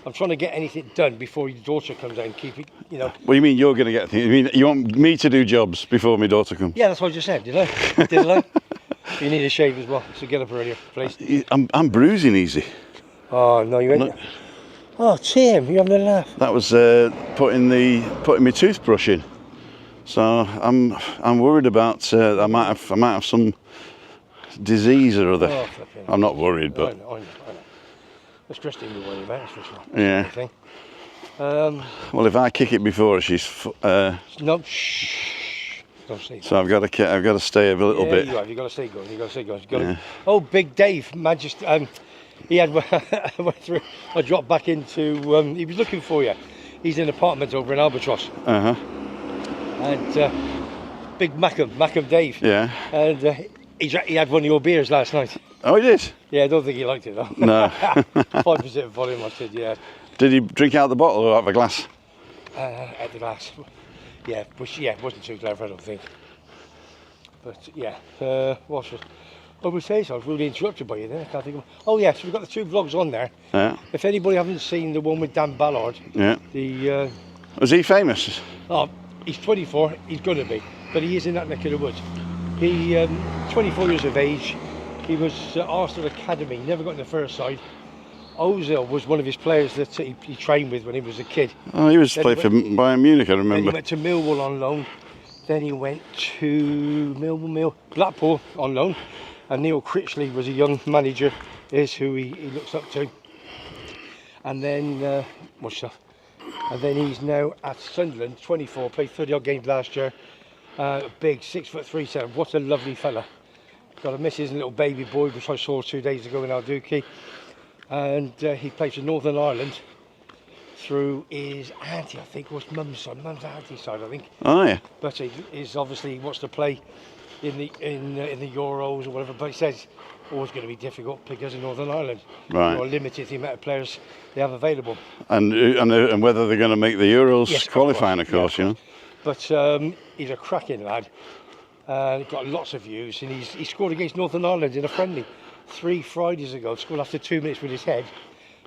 I'm trying to get anything done before your daughter comes out and keep it,
What do you mean you're going to get things? You mean you want me to do jobs before my daughter comes?
Yeah, that's what I just said, did I? You need a shave as well, so get up earlier, please.
I'm bruising easy.
Oh no, you ain't.
Look.
Oh Tim, you having a laugh?
That was putting my toothbrush in. So I'm worried about I might have some disease or other.
Oh, flipping.
I'm not worried, but
I know. That's Christine we're worried about, that's for sure.
yeah. Well, if I kick it before she's
No, shh. Don't say that.
so I've got to stay a little bit.
You've got to stay going. Yeah. Oh, Big Dave, Manchester. He had. I dropped back into. He was looking for you. He's in an apartment over in Albatross. And Big Mackham Dave.
Yeah.
And he had one of your beers last night.
Oh, he did?
Yeah, I don't think he liked it though.
No.
5% volume. I said, yeah.
Did he drink out of the bottle or out of a glass?
At the glass. Yeah, but yeah, it wasn't too clever, I don't think. But yeah, what's it? I would say so. I was really interrupted by you there. I can't think of. Oh yeah, so we've got the 2 vlogs on there.
Yeah.
If anybody haven't seen the one with Dan Ballard,
Yeah.
the
Was he famous?
oh, he's 24. He's gonna be, but he is in that neck of the woods. He 24 years of age. He was Arsenal Academy. Never got in the first side. Ozil was one of his players that he trained with when he was a kid.
Oh, he was played for Bayern Munich, I
Then he
remember.
went to Millwall on loan. Then he went to Blackpool on loan. And Neil Critchley was a young manager, is who he looks up to. And then and then he's now at Sunderland, 24, played 30 odd games last year. Big 6'3" centre. What a lovely fella. Got a missus and little baby boy, which I saw 2 days ago in Alduki. And he plays for Northern Ireland through his auntie, I think, was mum's auntie's side, I think.
Oh yeah.
But he obviously wants to play in the Euros or whatever. But he says always going to be difficult because of Northern Ireland.
Right.
Or limited the amount of players they have available.
And whether they're going to make the Euros
Yes,
qualifying, of course,
yeah,
you know.
But he's a cracking lad. He's got lots of views, and he scored against Northern Ireland in a friendly 3 Fridays ago. Scored after 2 minutes with his head,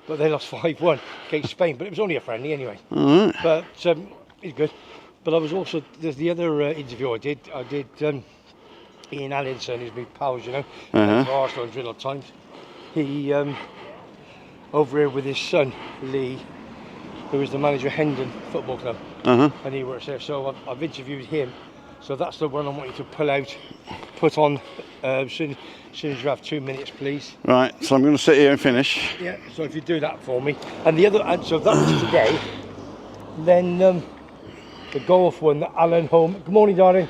but they lost 5-1 against Spain. But it was only a friendly anyway.
All right.
But he's good. But I was also there's the other interview I did. Ian Allinson, who's my pals, you know, for Arsenal and Drill Times. He over here with his son Lee, who is the manager of Hendon Football Club, and he works there. So I've interviewed him. So that's the one I want you to put on as soon as you have 2 minutes, please.
Right, so I'm going to sit here and finish.
Yeah. So if you do that for me, and the other, and so that was today. Then the golf one that Alan Home. Good morning, darling.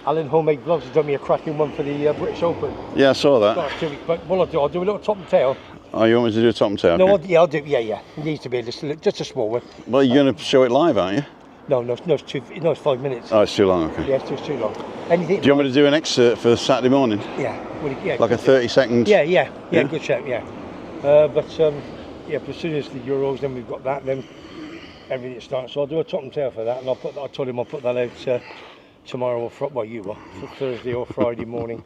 Alan Homemade Vlogs has done me a cracking one for the British Open.
Yeah, I saw that.
Last 2 weeks, but what I'll do a little top and tail.
Oh, you want me to do a top and tail?
No,
Okay.
I'll do. Yeah. It needs to be just a small one.
Well, you're going to show it live, aren't you?
No, it's 5 minutes.
Oh, it's too long, okay.
Yeah, it's too long. Anything?
Do you want me to do an excerpt for Saturday morning?
Yeah.
Like a 30-second?
Yeah, good check, yeah. But as soon as the Euros, then we've got that, then everything starts. So I'll do a top and tail for that, and I told him I'll put that out tomorrow or Thursday or Friday morning,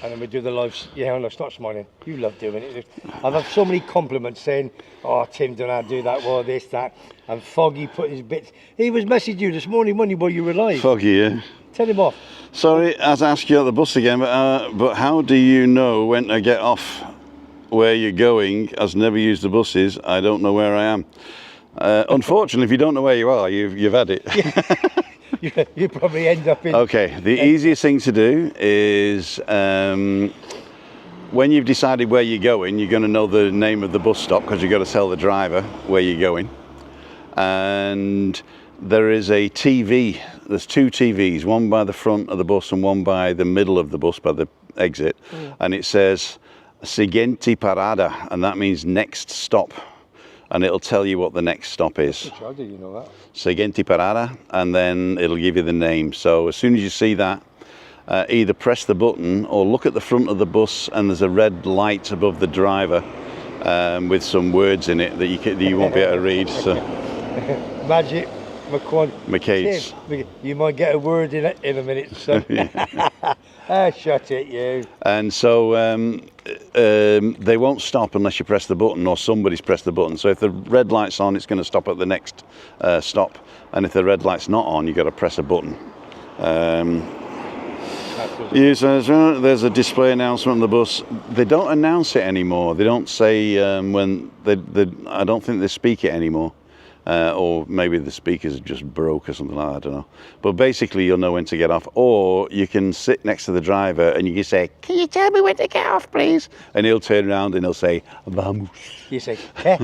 and then we do the lives. Yeah, and I start smiling. You love doing it. I've had so many compliments saying, "Oh, Tim, don't know how to do that. Well, this, that," and Foggy put his bits. He was messaging you this morning, wasn't he, while you were live?
Foggy, yeah.
Tell him off.
Sorry, as I asked you at the bus again, but how do you know when to get off where you're going? As never used the buses, I don't know where I am. Unfortunately, if you don't know where you are, you've had it.
You probably end up in.
Okay, the easiest thing to do is when you've decided where you're going to know the name of the bus stop because you've got to tell the driver where you're going. And there is a TV, there's 2 TVs, one by the front of the bus and one by the middle of the bus, by the exit. And it says Siguiente Parada, and that means next stop. And it'll tell you what the next stop is.
How did you know that?
Siguiente Parada, and then it'll give you the name. So as soon as you see that, either press the button or look at the front of the bus, and there's a red light above the driver with some words in it that you won't be able to read. So.
Magic
McCade's.
You might get a word in a minute, so. Shut it, you.
And so they won't stop unless you press the button or somebody's pressed the button. So if the red light's on, it's going to stop at the next stop. And if the red light's not on, you've got to press a button. Yes, there's a display announcement on the bus. They don't announce it anymore. They don't say when I don't think they speak it anymore. Or maybe the speakers just broke or something like that, I don't know. But basically you'll know when to get off, or you can sit next to the driver and you can say, "Can you tell me when to get off, please?" And he'll turn around and he'll say, "Vamos."
You say, "Okay."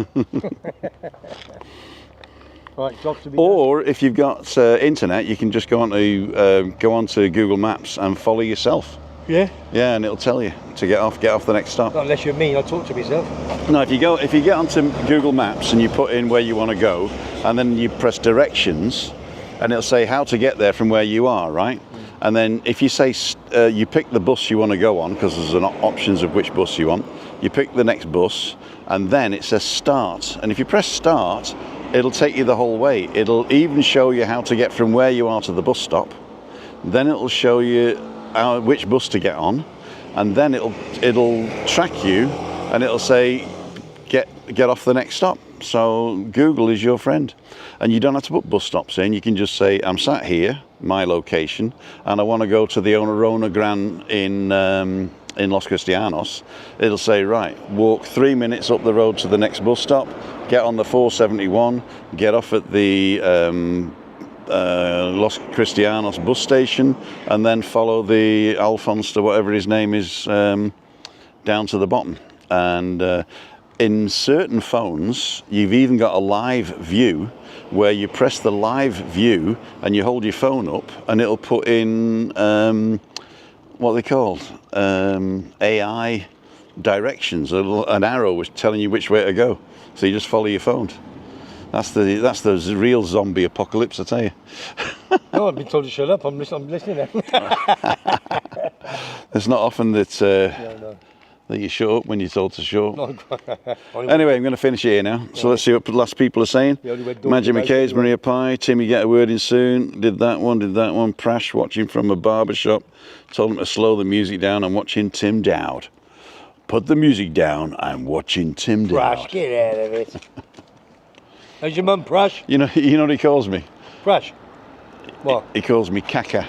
Right, job to be done.
Or if you've got internet, you can just go onto Google Maps and follow yourself.
Yeah.
Yeah, and it'll tell you to get off the next stop.
Not unless you're mean, I'll talk to myself.
No, if you get onto Google Maps and you put in where you want to go, and then you press directions, and it'll say how to get there from where you are, right? And then if you say you pick the bus you want to go on, because there's options of which bus you want, you pick the next bus, and then it says start. And if you press start, it'll take you the whole way. It'll even show you how to get from where you are to the bus stop. Then it'll show you which bus to get on, and then it'll track you, and it'll say get off the next stop. So Google is your friend, and you don't have to put bus stops in. You can just say, "I'm sat here, my location, and I want to go to the Arona Gran in Los Cristianos." It'll say, "Right, walk 3 minutes up the road to the next bus stop, get on the 471, get off at the Los Cristianos bus station, and then follow the Alphonse to whatever his name is down to the bottom." And in certain phones, you've even got a live view where you press the live view and you hold your phone up, and it'll put in what they called AI directions. An arrow was telling you which way to go, so you just follow your phone. That's the real zombie apocalypse, I tell you.
No, I've been told to shut up. I'm listening now.
It's not often that that you shut up when you're told to shut up. Anyway, I'm going to finish here now. So let's see what the last people are saying. Magic McKay's, Maria Pie, Timmy get a word in soon. Did that one. Prash watching from a barber shop. Told him to slow the music down. I'm watching Tim Dowd. Put the music down. I'm watching Tim Dowd.
Prash, get out of it. How's your mum, Prash?
You know what he calls me?
Prash. What?
He calls me Kaka,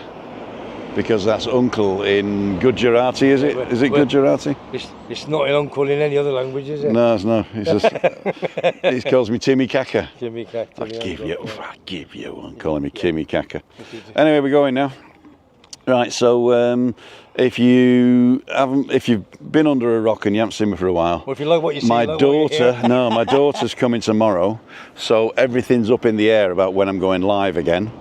because that's uncle in Gujarati, is it? Is it Gujarati?
It's not an uncle in any other language, is it?
No, it's not. It's just, he calls me Timmy Kaka.
Timmy Kaka.
I give you one calling me Timmy Kaka. Anyway, we're going now. Right, so if you've been under a rock and you haven't seen me for a while,
well, if you like what you see,
my daughter's coming tomorrow, so everything's up in the air about when I'm going live again.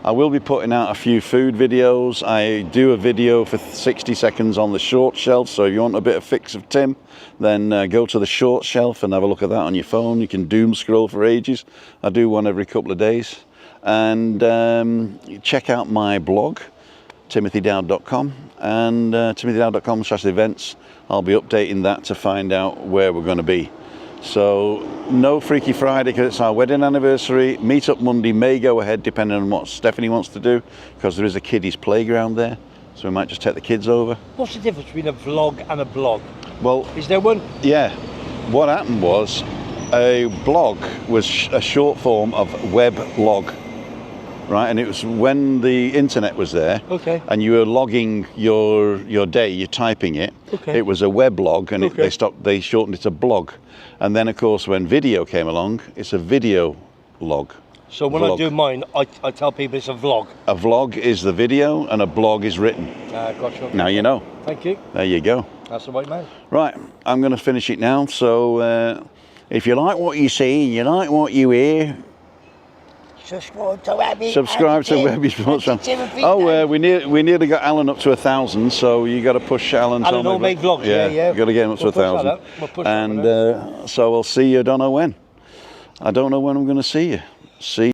I will be putting out a few food videos. I do a video for 60 seconds on the short shelf, so if you want a bit of fix of Tim, then go to the short shelf and have a look at that on your phone. You can doom scroll for ages. I do one every couple of days. And check out my blog, timothydowd.com, and timothydowd.com/events. I'll be updating that to find out where we're going to be. So no Freaky Friday because it's our wedding anniversary. Meet up Monday may go ahead depending on what Stephanie wants to do, because there is a kiddies playground there, so we might just take the kids over.
What's the difference between a vlog and a blog?
Well,
is there one?
Yeah. What happened was a blog was a short form of weblog. Right, and it was when the internet was there,
okay, and
you were logging your day, you're typing it.
Okay.
It was a weblog, and
okay,
they shortened it to blog. And then, of course, when video came along, it's a video log.
So when I do mine, I tell people it's a vlog.
A vlog is the video, and a blog is written.
Gotcha.
Now you know.
Thank you.
There you go.
That's the right man.
Right, I'm going to finish it now. So if you like what you see, and you like what you hear,
subscribe to Webby.
Subscribe to Webby's channel. Oh, we nearly got Alan up to 1,000, so you got to push Alan.
Alan will make vlogs. Yeah.
You got to get him up to 1,000. And so I'll see you. I don't know when. I don't know when I'm going to see you. See.